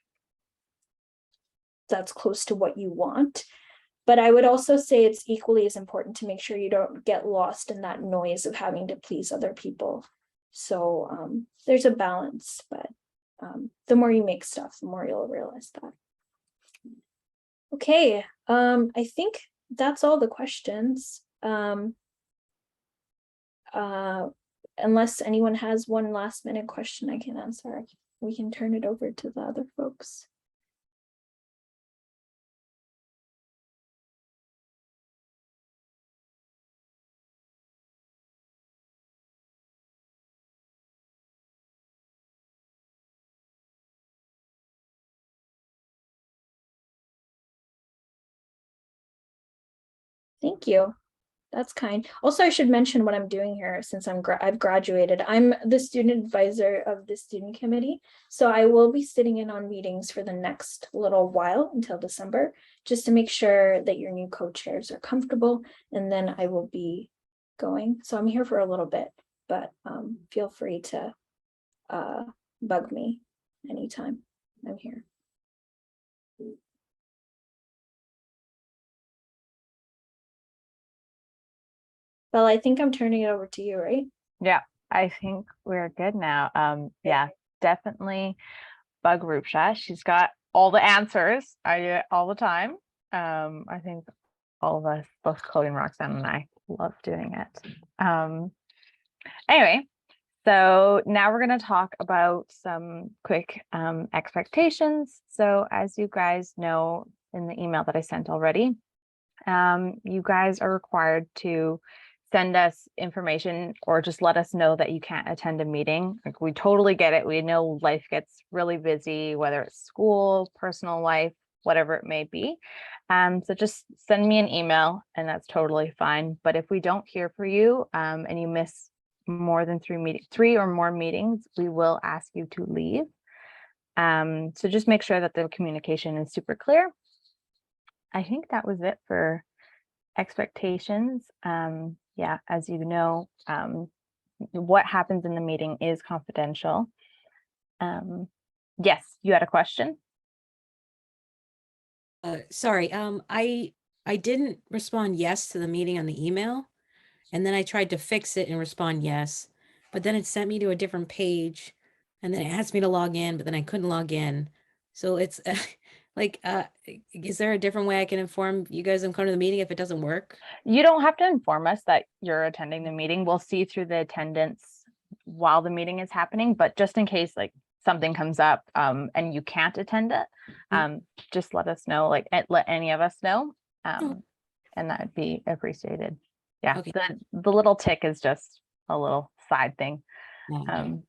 that's close to what you want. But I would also say it's equally as important to make sure you don't get lost in that noise of having to please other people. So there's a balance, but the more you make stuff, the more you'll realize that. Okay, I think that's all the questions. Unless anyone has one last minute question I can answer, we can turn it over to the other folks. Thank you. That's kind. Also, I should mention what I'm doing here since I've graduated. I'm the student advisor of the student committee. So I will be sitting in on meetings for the next little while until December, just to make sure that your new co-chairs are comfortable. And then I will be going. So I'm here for a little bit, but feel free to bug me anytime. I'm here. Well, I think I'm turning it over to you, right? Yeah, I think we're good now. Yeah, definitely bug Rupsha. She's got all the answers. I do it all the time. I think all of us, both Chloe and Roxanne and I, love doing it. Anyway, so now we're going to talk about some quick expectations. So as you guys know in the email that I sent already, you guys are required to send us information or just let us know that you can't attend a meeting. Like, we totally get it. We know life gets really busy, whether it's school, personal life, whatever it may be. So just send me an email and that's totally fine. But if we don't hear from you and you miss more than three or more meetings, we will ask you to leave. So just make sure that the communication is super clear. I think that was it for expectations. Yeah, as you know, what happens in the meeting is confidential. Yes, you had a question? Sorry, I didn't respond yes to the meeting on the email, and then I tried to fix it and respond yes, but then it sent me to a different page, and then it asked me to log in, but then I couldn't log in. So it's like, is there a different way I can inform you guys I'm coming to the meeting if it doesn't work? You don't have to inform us that you're attending the meeting. We'll see through the attendance while the meeting is happening, but just in case like something comes up and you can't attend it, just let us know, like let any of us know, and that would be appreciated. Yeah, Okay. The little tick is just a little side thing, Okay. and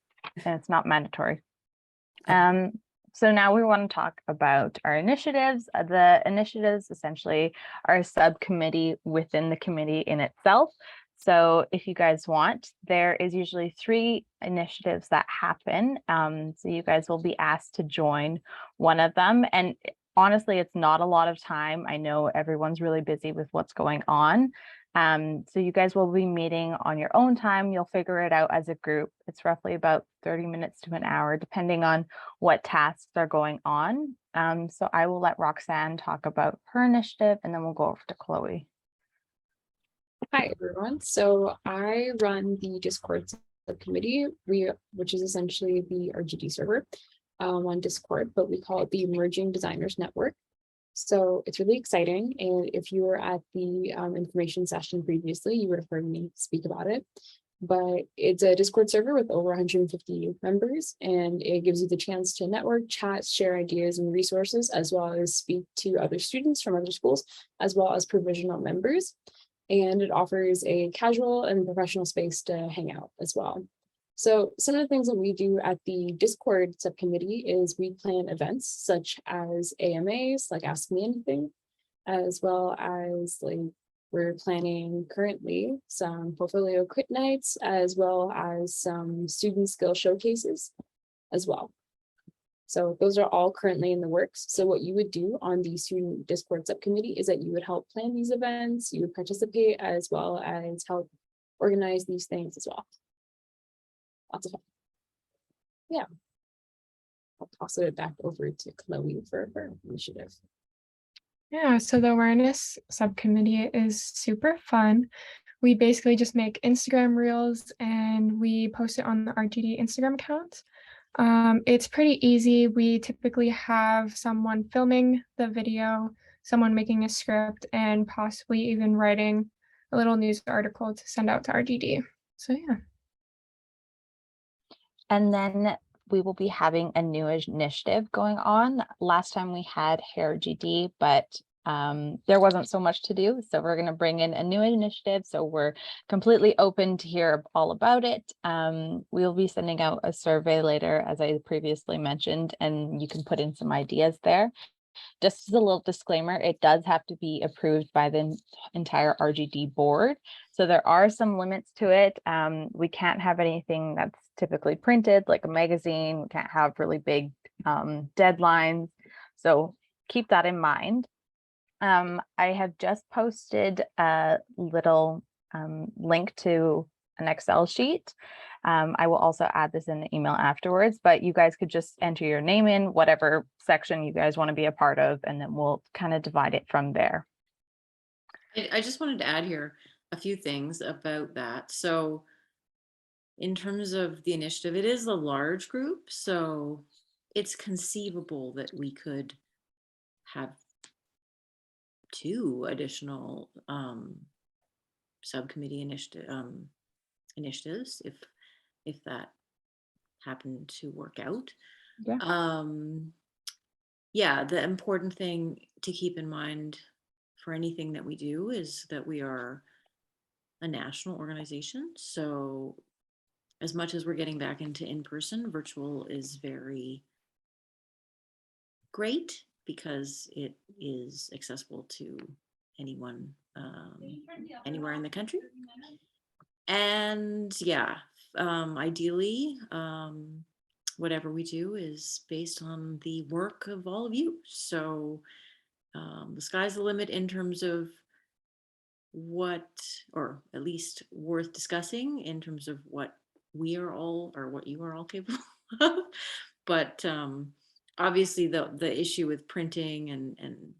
it's not mandatory. So now we want to talk about our initiatives. The initiatives essentially are a subcommittee within the committee in itself. So if you guys want, there is usually 3 initiatives that happen. So you guys will be asked to join one of them. And honestly, it's not a lot of time. I know everyone's really busy with what's going on. So you guys will be meeting on your own time. You'll figure it out as a group. It's roughly about 30 minutes to an hour, depending on what tasks are going on. So I will let Roxanne talk about her initiative, and then we'll go over to Chloe. Hi, everyone. So I run the Discord subcommittee, which is essentially the RGD server on Discord, but we call it the Emerging Designers Network. So it's really exciting. And if you were at the information session previously, you would have heard me speak about it. But it's a Discord server with over 150 members, and it gives you the chance to network, chat, share ideas and resources, as well as speak to other students from other schools, as well as provisional members. And it offers a casual and professional space to hang out as well. So some of the things that we do at the Discord subcommittee is we plan events such as AMAs, like Ask Me Anything, as well as like We're planning currently some portfolio crit nights as well as some student skill showcases as well. So those are all currently in the works. So what you would do on the student Discord subcommittee is that you would help plan these events, you would participate as well as help organize these things as well. Lots of fun. Yeah. I'll toss it back over to Chloe for her initiative. Yeah, so the awareness subcommittee is super fun. We basically just make Instagram reels and we post it on the RGD Instagram account. It's pretty easy. We typically have someone filming the video, someone making a script, and possibly even writing a little news article to send out to RGD. So yeah. And then we will be having a new initiative going on. Last time we had RGD, but there wasn't so much to do. So we're going to bring in a new initiative. So we're completely open to hear all about it. We'll be sending out a survey later, as I previously mentioned, and you can put in some ideas there. Just as a little disclaimer, it does have to be approved by the entire RGD board. So there are some limits to it. We can't have anything that's typically printed, like a magazine. We can't have really big deadlines. So keep that in mind. I have just posted a little link to an Excel sheet. I will also add this in the email afterwards, but you guys could just enter your name in whatever section you guys want to be a part of, and then we'll kind of divide it from there. I just wanted to add here a few things about that. So in terms of the initiative, it is a large group, so it's conceivable that we could have 2 additional subcommittee initiatives if that happened to work out. Yeah. Yeah, the important thing to keep in mind for anything that we do is that we are a national organization. So as much as we're getting back into in-person, virtual is very great because it is accessible to anyone anywhere in the country. And yeah, ideally, whatever we do is based on the work of all of you. So the sky's the limit in terms of what, or at least worth discussing in terms of what we are all, or what you are all capable of. But obviously the issue with printing and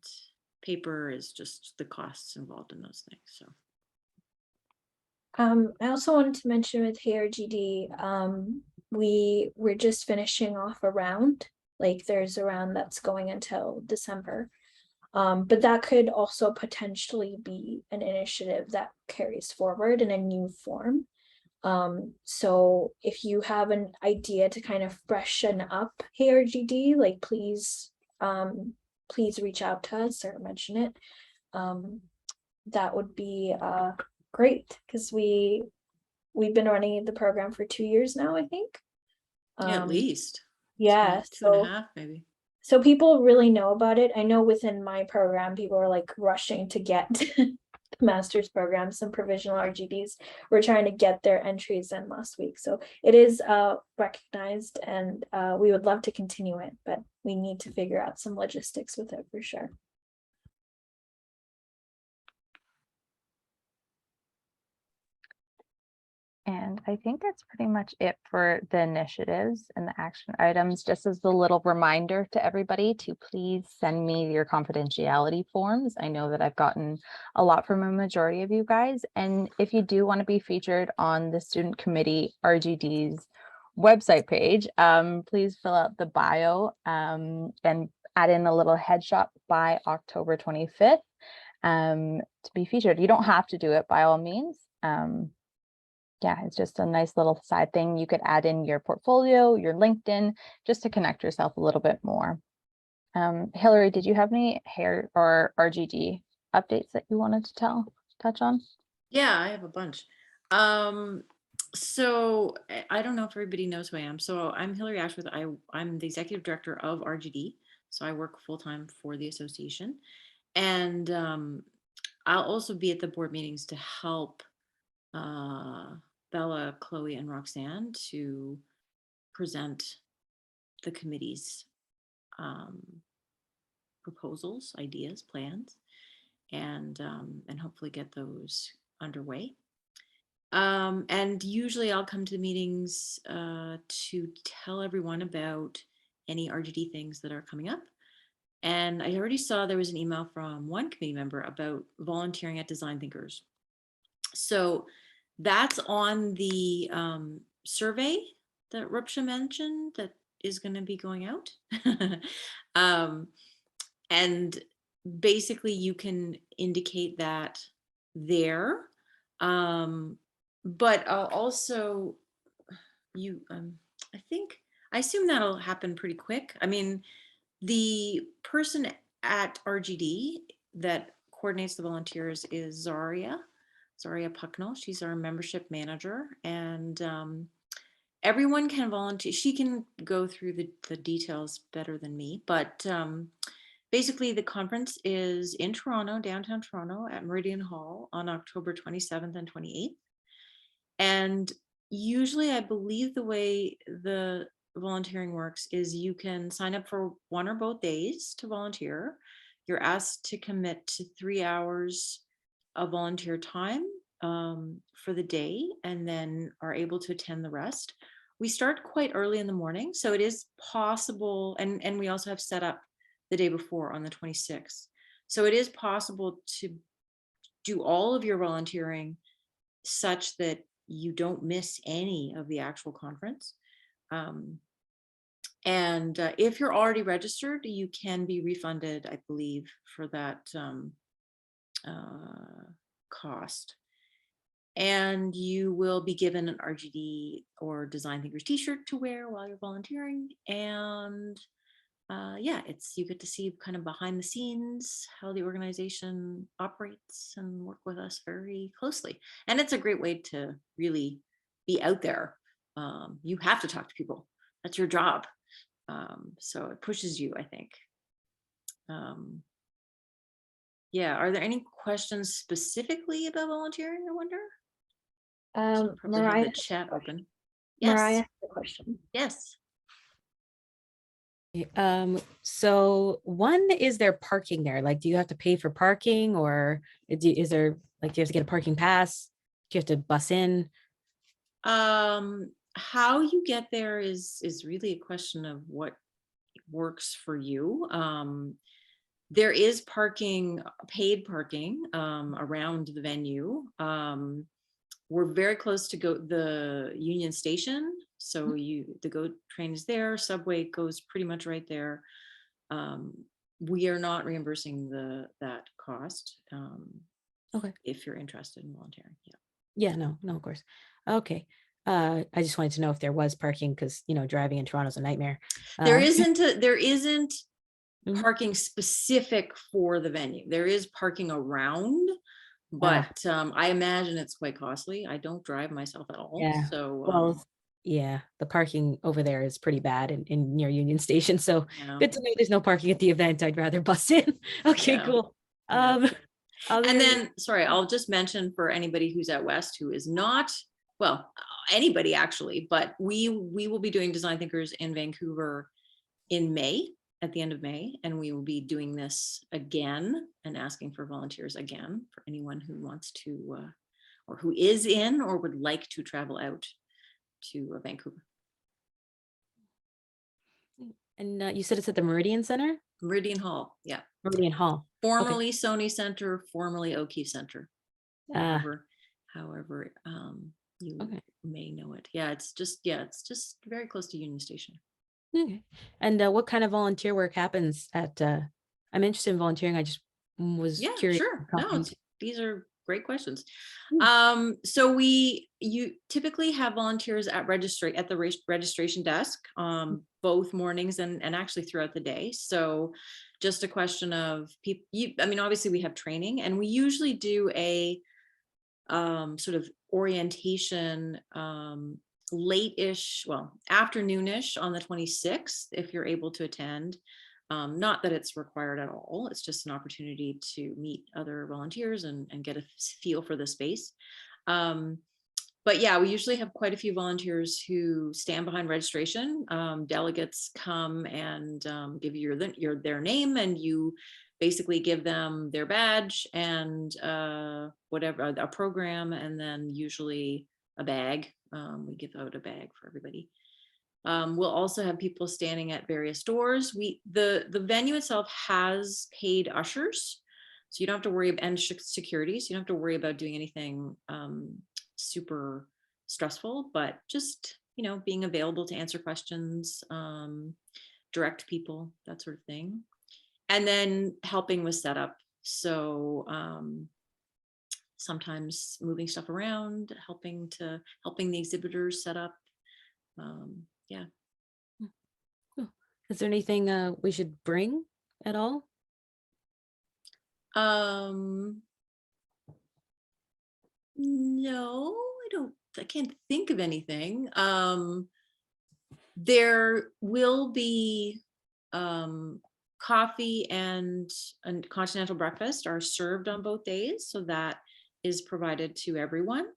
paper is just the costs involved in those things. So I also wanted to mention with RGD, we're just finishing off a round. Like there's a round that's going until December. But that could also potentially be an initiative that carries forward in a new form. So if you have an idea to kind of freshen up RGD, like please reach out to us or mention it. That would be great, because we've been running the program for 2 years now, I think. yeah, at least. Yeah, two and a half maybe. So people really know about it. I know within my program, people are like rushing to get master's programs, some provisional RGDs. We're trying to get their entries in last week. So it is recognized, and we would love to continue it, but we need to figure out some logistics with it for sure. And I think that's pretty much it for the initiatives and the action items. Just as a little reminder to everybody to please send me your confidentiality forms. I know that I've gotten a lot from a majority of you guys. And if you do want to be featured on the student committee RGD's website page, please fill out the bio and add in a little headshot by October 25th to be featured. You don't have to do it by all means. Yeah, it's just a nice little side thing. You could add in your portfolio, your LinkedIn, just to connect yourself a little bit more. Hillary, did you have any hair or RGD updates that you wanted to touch on? Yeah, I have a bunch. So I don't know if everybody knows who I am. So I'm Hillary Ashworth. I'm the executive director of RGD. So I work full-time for the association. And I'll also be at the board meetings to help Bella, Chloe, and Roxanne to present the committee's proposals, ideas, plans, and hopefully get those underway. And usually I'll come to the meetings to tell everyone about any RGD things that are coming up. And I already saw there was an email from one committee member about volunteering at Design Thinkers. So that's on the survey that Rupsha mentioned that is going to be going out. And basically you can indicate that there. But also you, I assume that'll happen pretty quick. I mean, the person at RGD that coordinates the volunteers is Zaria Pucknell. She's our membership manager, and everyone can volunteer. She can go through the details better than me, but basically the conference is in Toronto, downtown Toronto at Meridian Hall on October 27th and 28th. And usually I believe the way the volunteering works is you can sign up for one or both days to volunteer. You're asked to commit to 3 hours of volunteer time for the day, and then are able to attend the rest. We start quite early in the morning, so it is possible, and we also have set up the day before on the 26th. So it is possible to do all of your volunteering such that you don't miss any of the actual conference. And if you're already registered, you can be refunded, I believe, for that cost. And you will be given an RGD or Design Thinkers t-shirt to wear while you're volunteering. And yeah, you get to see kind of behind the scenes how the organization operates and work with us very closely. And it's a great way to really be out there. You have to talk to people. That's your job. So it pushes you, I think. Yeah, are there any questions specifically about volunteering, I wonder? Mariah, the chat open. Mariah Yes. has a question. Yes. So one, is there parking there? Like, do you have to pay for parking, or is there, like, do you have to get a parking pass? Do you have to bus in? How you get there is really a question of what works for you. There is parking, paid parking around the venue. We're very close to the Union Station. So the GO train is there, subway goes pretty much right there. We are not reimbursing that cost. Okay. If you're interested in volunteering. Yeah, no, of course. Okay. I just wanted to know if there was parking, because driving in Toronto is a nightmare. There isn't Mhm. parking specific for the venue. There is parking around, but I imagine it's quite costly. I don't drive myself at all. Yeah. So Well, yeah, the parking over there is pretty bad in near Union Station. So yeah. good to know there's no parking at the event. I'd rather bus in. Okay, Yeah. cool. Yeah. And then, sorry, I'll just mention for anybody who's at West who is not, well, anybody actually, but we will be doing Design Thinkers in Vancouver in May, at the end of May, and we will be doing this again and asking for volunteers again for anyone who wants to or who is in or would like to travel out to Vancouver. And you said it's at the Meridian Center? Meridian Hall, yeah. Meridian Hall. Formerly Sony Center, formerly O'Keefe Center. However, you may know it. Yeah, it's just very close to Union Station. Okay. And what kind of volunteer work happens at? I'm interested in volunteering. I just was curious. Sure. No, these are great questions. Hmm. So you typically have volunteers at the registration desk, both mornings and actually throughout the day. So just a question of people. I mean, obviously we have training, and we usually do a sort of orientation late-ish, well, afternoonish on the 26th, if you're able to attend. Not that it's required at all. It's just an opportunity to meet other volunteers and get a feel for the space. But yeah, we usually have quite a few volunteers who stand behind registration. Delegates come and give you their name, and you basically give them their badge and whatever, a program, and then usually a bag. We give out a bag for everybody. We'll also have people standing at various doors. The venue itself has paid ushers, so you don't have to worry about, and security, so you don't have to worry about doing anything super stressful, but just, you know, being available to answer questions, direct people, that sort of thing. And then helping with setup. So sometimes moving stuff around, helping the exhibitors set up. Yeah. Is there anything we should bring at all? No, I can't think of anything. There will be coffee and continental breakfast are served on both days, so that is provided to everyone.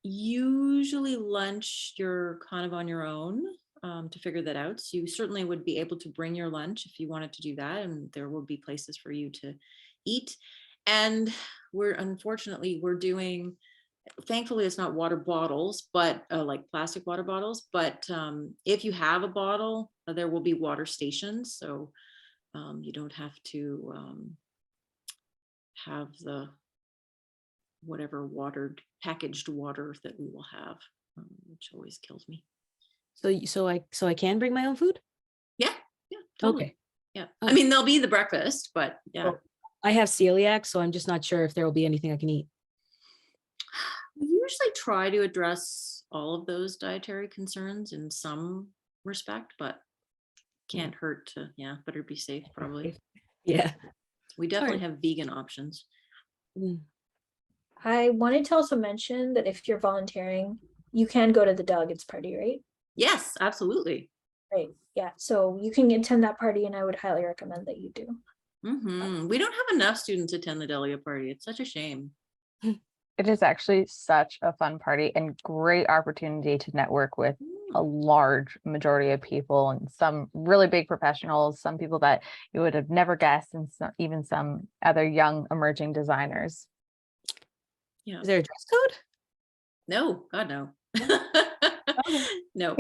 Usually lunch, you're kind of on your own to figure that out. So you certainly would be able to bring your lunch if you wanted to do that, and there will be places for you to eat. And unfortunately we're doing, thankfully it's not water bottles, but like plastic water bottles, but if you have a bottle, there will be water stations, so you don't have to have the whatever packaged water that we will have, which always kills me. So I can bring my own food? Yeah, totally. Okay. Yeah, Okay. I mean, there'll be the breakfast, but yeah. Well, I have celiac, so I'm just not sure if there will be anything I can eat. We usually try to address all of those dietary concerns in some respect, but can't hurt to, better be safe probably. Yeah. We definitely have vegan options. I wanted to also mention that if you're volunteering, you can go to the delegates party, right? Yes, absolutely. Right. Yeah. So you can attend that party, and I would highly recommend that you do. We don't have enough students attend the delegate party. It's such a shame. It is actually such a fun party and great opportunity to network with a large majority of people, and some really big professionals, some people that you would have never guessed, and even some other young emerging designers. Yeah. Is there a dress code? No, God, no. No.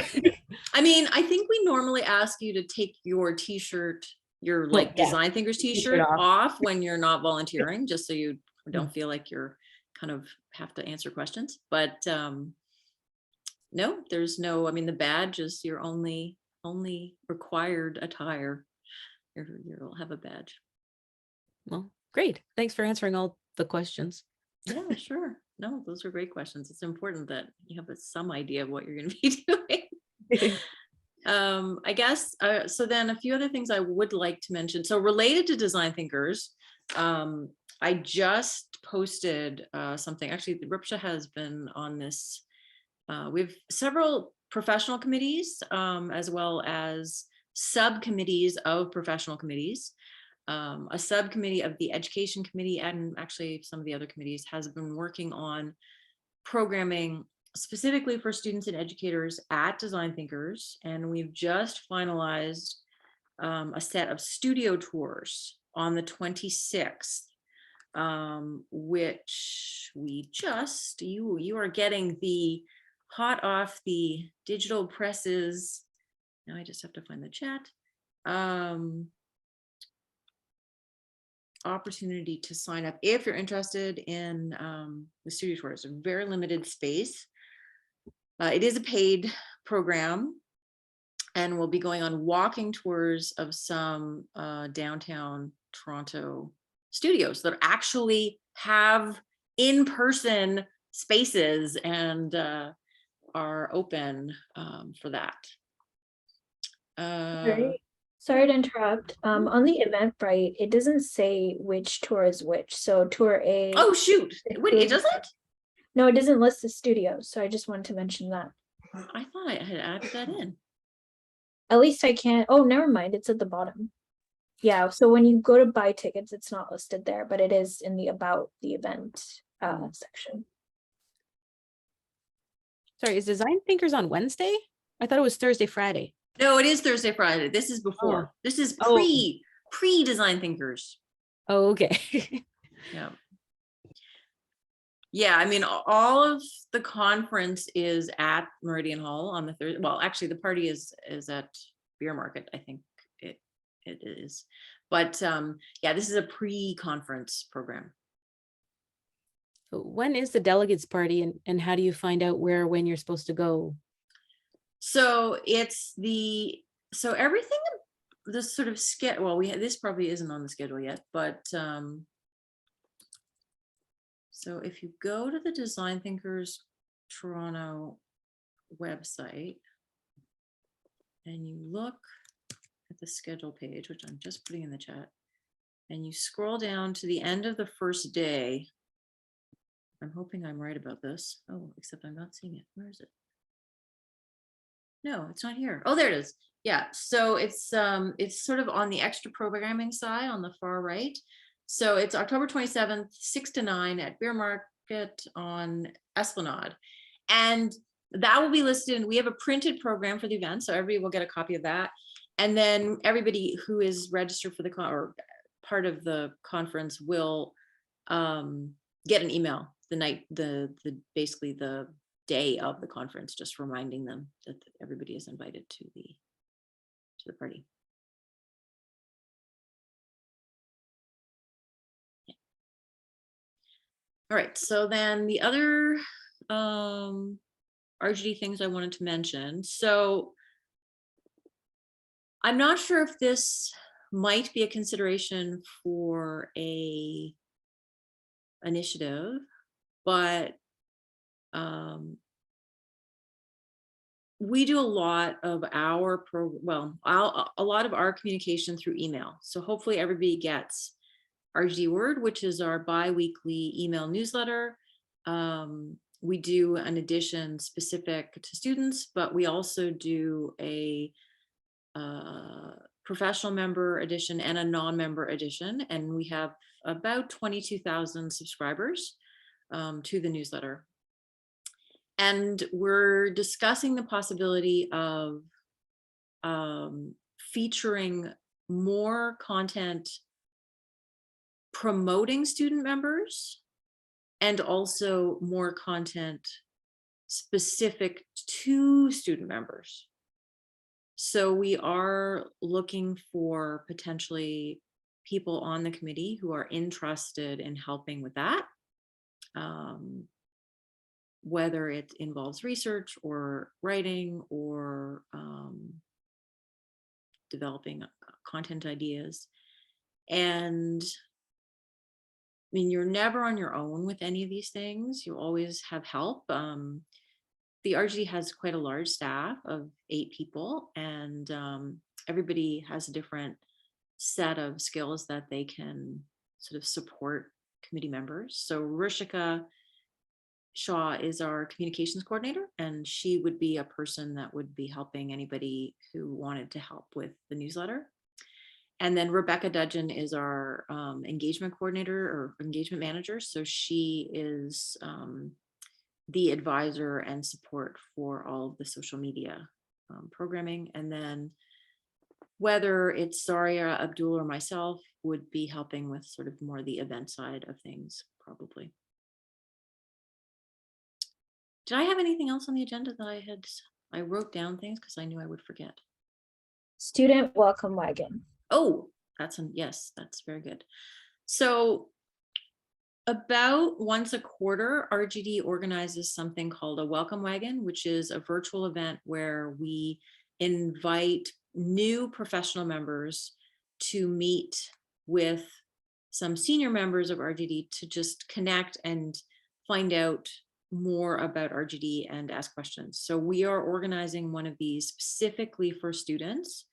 I mean, I think we normally ask you to take your t-shirt, your like Design Thinkers t-shirt off when you're not volunteering, just so you don't feel like you're kind of have to answer questions. But no, there's no, I mean, the badge is your only required attire. You'll have a badge. Well, great. Thanks for answering all the questions. Yeah, sure. No, those are great questions. It's important that you have some idea of what you're going to be doing. I guess, so then a few other things I would like to mention. So related to Design Thinkers, I just posted something. Actually, the RIPSHA has been on this. We have several professional committees, as well as subcommittees of professional committees. A subcommittee of the Education Committee, and actually some of the other committees, has been working on programming specifically for students and educators at Design Thinkers. And we've just finalized a set of studio tours on the 26th, which we just, you are getting the hot off the digital presses. Now I just have to find the chat. Opportunity to sign up if you're interested in the studio tours. A very limited space. It is a paid program, and we'll be going on walking tours of some downtown Toronto studios that actually have in-person spaces and are open for that. Sorry to interrupt. On the Eventbrite, it doesn't say which tour is which. So tour A. Oh shoot! Wait, it doesn't? No, it doesn't list the studios. So I just wanted to mention that. I thought I had added that in. at least I can't, oh, never mind, it's at the bottom. Yeah, so when you go to buy tickets, it's not listed there, but it is in the about the event section. Sorry, is Design Thinkers on Wednesday? I thought it was Thursday, Friday. No, it is Thursday, Friday. This is before. Oh. This is Oh. pre Design Thinkers. Oh, okay. Yeah. Yeah, I mean, all of the conference is at Meridian Hall on the Thursday. Well, actually, the party is at Beer Market. I think it is. But yeah, this is a pre-conference program. When is the delegates party, and how do you find out where, when you're supposed to go? So it's so everything, the sort of schedule, well, this probably isn't on the schedule yet, but so if you go to the Design Thinkers Toronto website and you look at the schedule page, which I'm just putting in the chat, and you scroll down to the end of the first day, I'm hoping I'm right about this. Oh, except I'm not seeing it. Where is it? No, it's not here. Oh, there it is. Yeah, so it's sort of on the extra programming side on the far right. So it's October 27th, 6 to 9 at Beer Market on Esplanade. And that will be listed, and we have a printed program for the event, so everybody will get a copy of that. And then everybody who is registered for the or part of the conference will get an email the night, basically the day of the conference, just reminding them that everybody is invited to the party. Yeah. All right, so then the other RGD things I wanted to mention. So I'm not sure if this might be a consideration for a initiative, but we do a lot of our a lot of our communication through email. So hopefully everybody gets RGD Word, which is our bi-weekly email newsletter. We do an edition specific to students, but we also do a professional member edition and a non-member edition. And we have about 22,000 subscribers to the newsletter. And we're discussing the possibility of featuring more content promoting student members, and also more content specific to student members. So we are looking for potentially people on the committee who are interested in helping with that. Whether it involves research or writing or developing content ideas. And I mean, you're never on your own with any of these things. You always have help. The RGD has quite a large staff of 8 people, and everybody has a different set of skills that they can sort of support committee members. So Rishika Shaw is our communications coordinator, and she would be a person that would be helping anybody who wanted to help with the newsletter. And then Rebecca Dudgeon is our engagement coordinator or engagement manager. So she is the advisor and support for all of the social media programming. And then whether it's Zaria, Abdul, or myself would be helping with sort of more the event side of things, probably. Did I have anything else on the agenda that I wrote down things because I knew I would forget? Student welcome wagon. Oh, yes, that's very good. So about once a quarter, RGD organizes something called a welcome wagon, which is a virtual event where we invite new professional members to meet with some senior members of RGD to just connect and find out more about RGD and ask questions. So we are organizing one of these specifically for students.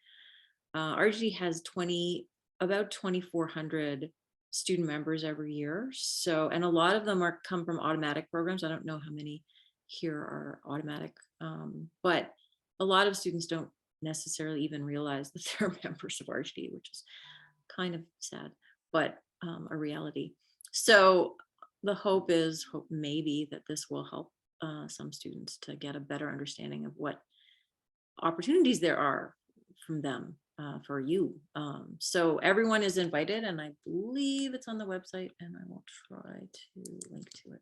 RGD has about 2,400 student members every year. So, and a lot of them come from automatic programs. I don't know how many here are automatic, but a lot of students don't necessarily even realize that they're members of RGD, which is kind of sad, but a reality. So the hope maybe that this will help some students to get a better understanding of what opportunities there are from them for you. So everyone is invited, and I believe it's on the website, and I will try to link to it.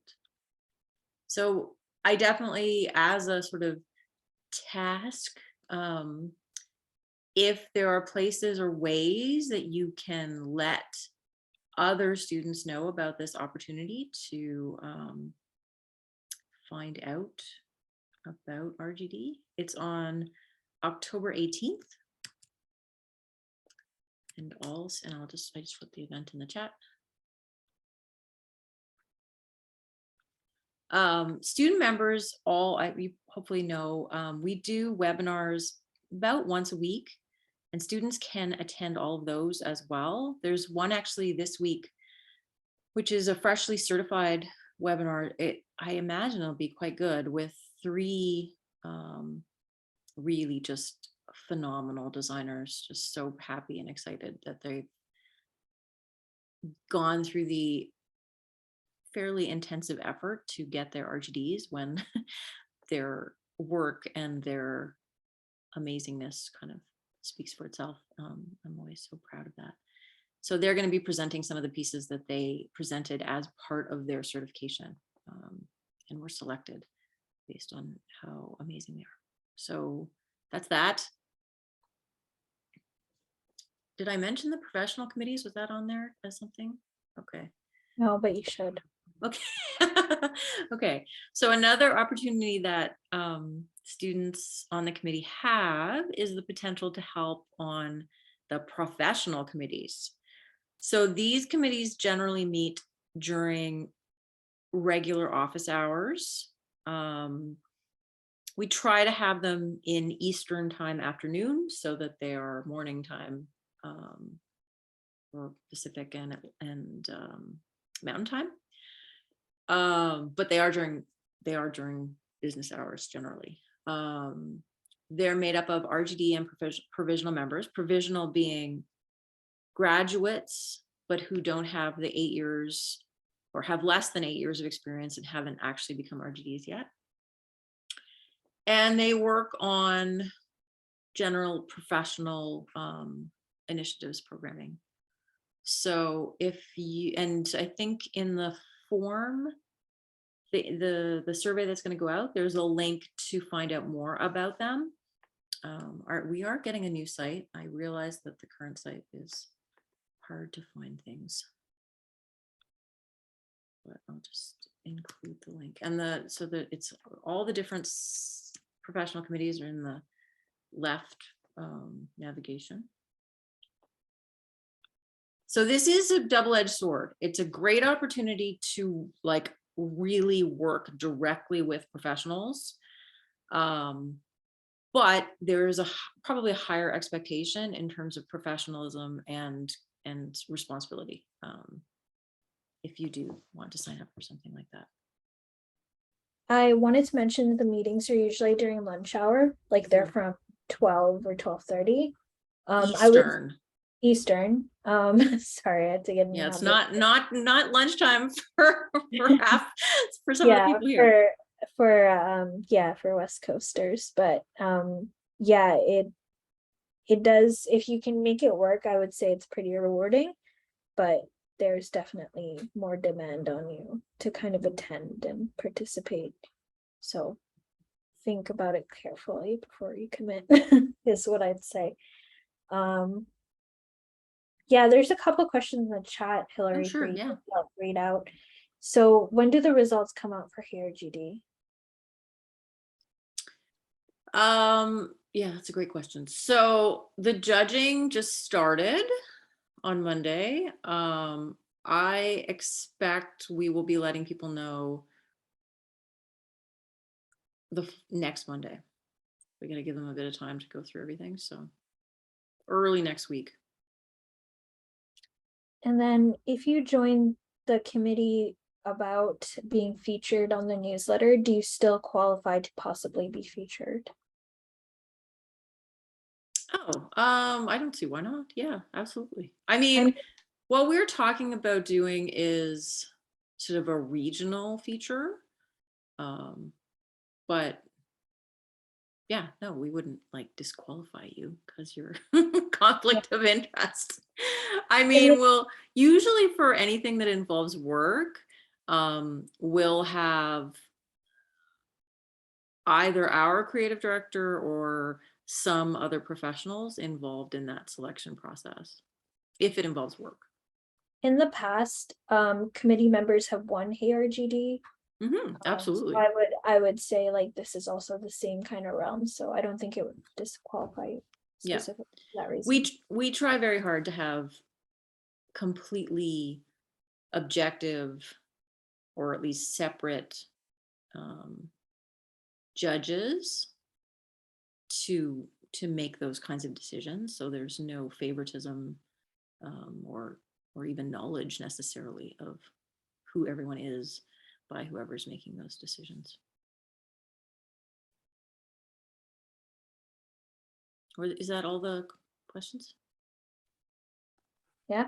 So I definitely, as a sort of task, if there are places or ways that you can let other students know about this opportunity to find out about RGD, it's on October 18th. And I just put the event in the chat. Student members, you hopefully know, we do webinars about once a week, and students can attend all of those as well. There's one actually this week, which is a freshly certified webinar. I imagine it'll be quite good, with 3 really just phenomenal designers, just so happy and excited that they've gone through the fairly intensive effort to get their RGDs, when their work and their amazingness kind of speaks for itself. I'm always so proud of that. So they're going to be presenting some of the pieces that they presented as part of their certification, and were selected based on how amazing they are. So that's that. Did I mention the professional committees? Was that on there as something? Okay. No, but you should. Okay. Okay. So another opportunity that students on the committee have is the potential to help on the professional committees. So these committees generally meet during regular office hours. We try to have them in Eastern time afternoon, so that they are morning time, or Pacific and Mountain time. But they are during business hours generally. They're made up of RGD and provisional members, provisional being graduates, but who don't have the 8 years or have less than 8 years of experience and haven't actually become RGDs yet. And they work on general professional initiatives programming. So and I think in the form, the survey that's going to go out, there's a link to find out more about them. We are getting a new site. I realize that the current site is hard to find things, but I'll just include the link. And so that it's all the different professional committees are in the left navigation. So this is a double-edged sword. It's a great opportunity to really work directly with professionals. But there's probably a higher expectation in terms of professionalism and responsibility, if you do want to sign up for something like that. I wanted to mention the meetings are usually during lunch hour, like they're from 12 or 12:30. Eastern. Eastern. Sorry, I had to get. Yeah, it's not lunchtime for some of the people here. For West Coasters, but yeah, it does. If you can make it work, I would say it's pretty rewarding, but there's definitely more demand on you to kind of attend and participate. So think about it carefully before you commit, is what I'd say. Yeah, there's a couple questions in the chat, Hillary, sure, for you yeah. to help read out. So when do the results come out for RGD? Yeah, that's a great question. So the judging just started on Monday. I expect we will be letting people know the next Monday. We're going to give them a bit of time to go through everything. So early next week. And then if you join the committee about being featured on the newsletter, do you still qualify to possibly be featured? Oh, I don't see why not. Yeah, absolutely. I mean, what we're talking about doing is sort of a regional feature. But yeah, no, we wouldn't like disqualify you because you're conflict of interest. I mean, we'll usually for anything that involves work, we'll have either our creative director or some other professionals involved in that selection process if it involves work. In the past, committee members have won Hey RGD. Absolutely. So I would say like this is also the same kind of realm, so I don't think it would disqualify you specifically for that reason. We try very hard to have completely objective or at least separate judges to make those kinds of decisions, so there's no favoritism or even knowledge necessarily of who everyone is by whoever's making those decisions. Or is that all the questions? Yeah.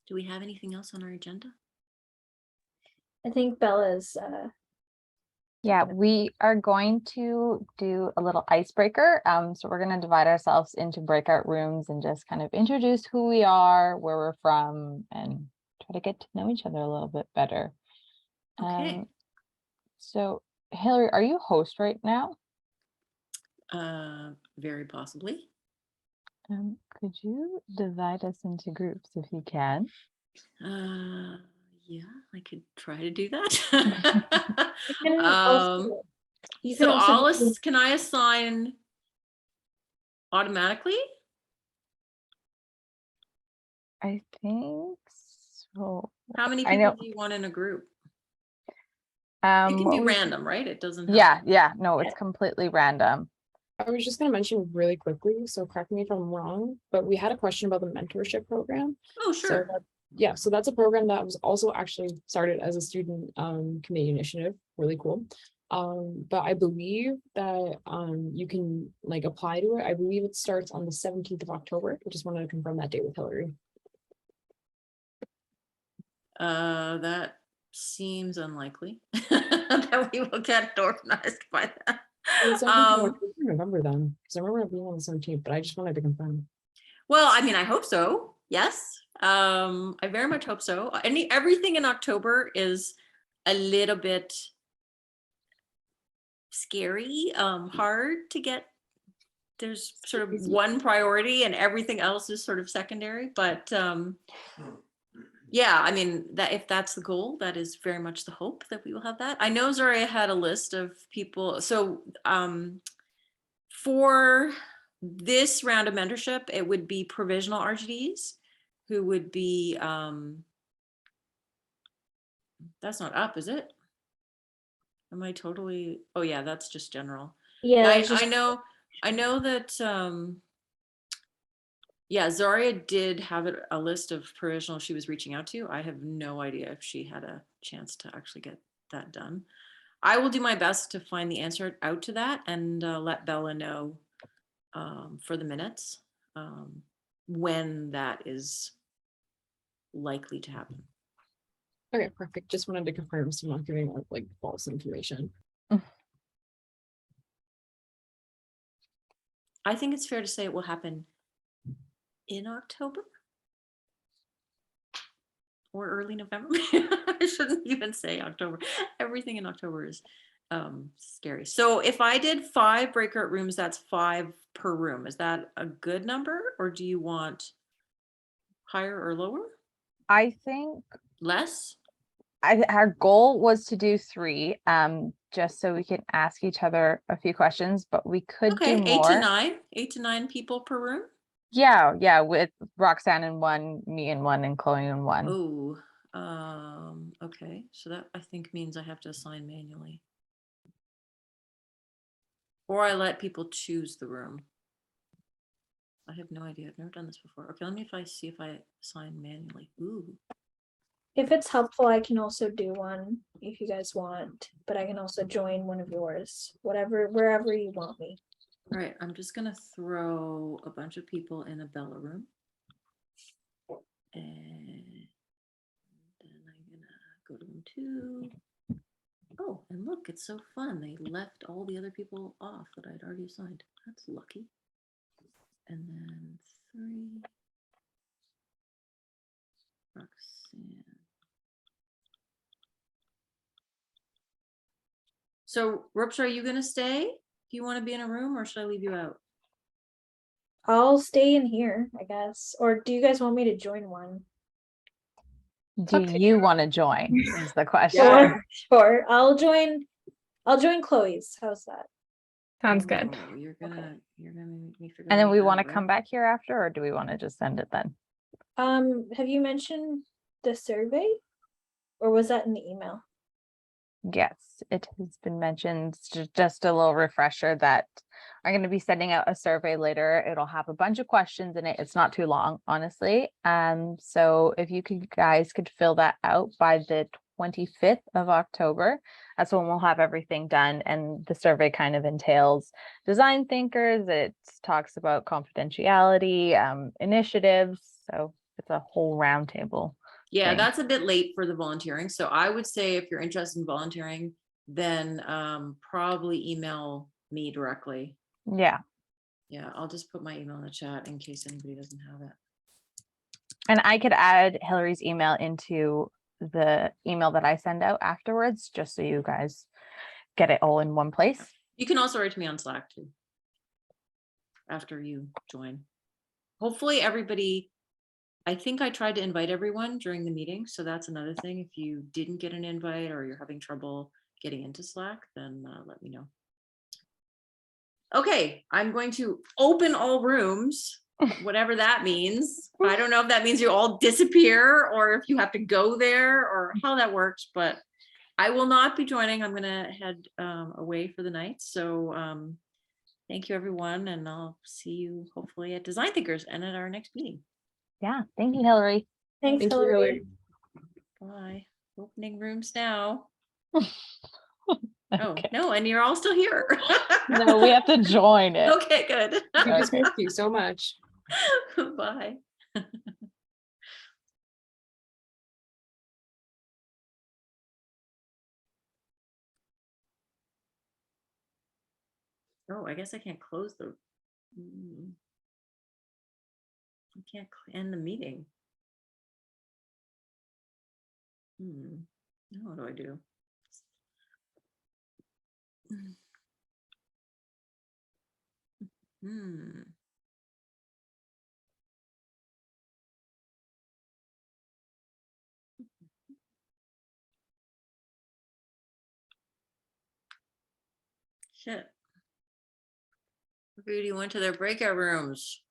Do we have anything else on our agenda? I think Bella's Yeah, we are going to do a little icebreaker. So we're going to divide ourselves into breakout rooms and just kind of introduce who we are, where we're from, and try to get to know each other a little bit better. Okay. So Hillary, are you host right now? Very possibly. Could you divide us into groups if you can? Yeah, I could try to do that. Can I assign automatically? I think so. How many people do you want in a group? It can be random, right? It doesn't have no, it's completely random. I was just going to mention really quickly, so correct me if I'm wrong, but we had a question about the mentorship program. Oh, sure. So that's a program that was also actually started as a student committee initiative. Really cool. But I believe that you can like apply to it. I believe it starts on the 17th of October. I just wanted to confirm that date with Hillary. That seems unlikely that we will get organized by that. November then, because I remember it being on the 17th, but I just wanted to confirm. Well, I mean, I hope so. Yes, I very much hope so. Everything in October is a little bit scary, hard to get. There's sort of one priority and everything else is sort of secondary, but yeah, I mean, that if that's the goal, that is very much the hope that we will have that. I know Zaria had a list of people. So for this round of mentorship, it would be provisional RGDs who would be, that's not up, is it? Am I totally, oh yeah, that's just general. Yeah, I know that, yeah, Zaria did have a list of provisional she was reaching out to. I have no idea if she had a chance to actually get that done. I will do my best to find the answer out to that and let Bella know for the minutes when that is likely to happen. Okay, perfect. Just wanted to confirm so I'm not giving out like false information. I think it's fair to say it will happen in October or early November. I shouldn't even say October. Everything in October is scary. So if I did 5 breakout rooms, that's 5 per room. Is that a good number or do you want higher or lower? I think less. Our goal was to do 3, just so we can ask each other a few questions, but we could do more. 8 to 9 people per room. Yeah, with Roxanne in one, me in one, and Chloe in one. Oh, okay. So that I think means I have to assign manually. Or I let people choose the room. I have no idea. I've never done this before. Okay, let me see if I sign manually. Ooh. If it's helpful, I can also do one if you guys want, but I can also join one of yours, wherever you want me. All right, I'm just gonna throw a bunch of people in a Bella room. And then I'm gonna go to room 2. Oh, and look, it's so fun. They left all the other people off that I'd already assigned. That's lucky. And then 3. Roxanne. So, Rupsha, are you gonna stay? Do you want to be in a room, or should I leave you out? I'll stay in here, I guess. Or do you guys want me to join one? Do you want to join is the question. Sure. I'll join Chloe's. How's that? Sounds good. Oh, you're gonna make me figure And then out we how want to to come work. back here after, or do we want to just send it then? Have you mentioned the survey? Or was that in the email? Yes, it has been mentioned. Just a little refresher that I'm going to be sending out a survey later. It'll have a bunch of questions in it. It's not too long, honestly. So if you guys could fill that out by the 25th of October, that's when we'll have everything done. And the survey kind of entails design thinkers. It talks about confidentiality, initiatives. So it's a whole roundtable. Yeah, thing. that's a bit late for the volunteering. So I would say if you're interested in volunteering, then probably email me directly. Yeah. Yeah, I'll just put my email in the chat in case anybody doesn't have it. And I could add Hillary's email into the email that I send out afterwards, just so you guys get it all in one place. You can also write to me on Slack too, after you join. Hopefully everybody, I think I tried to invite everyone during the meeting. So that's another thing. If you didn't get an invite or you're having trouble getting into Slack, then let me know. Okay, I'm going to open all rooms, whatever that means. I don't know if that means you all disappear or if you have to go there or how that works, but I will not be joining. I'm gonna head away for the night. So thank you everyone, and I'll see you hopefully at Design Thinkers and at our next meeting. Yeah. Thank you, Hillary. Thanks, Thank you, Hillary. Bye. Opening rooms now. Okay. Oh, no, and you're all still here. No, we have to join it. Okay, good. We just Okay. missed you so much. Bye. Oh, I guess I can't close the. I can't end the meeting. Now what do I do? Shit. Everybody went to their breakout rooms.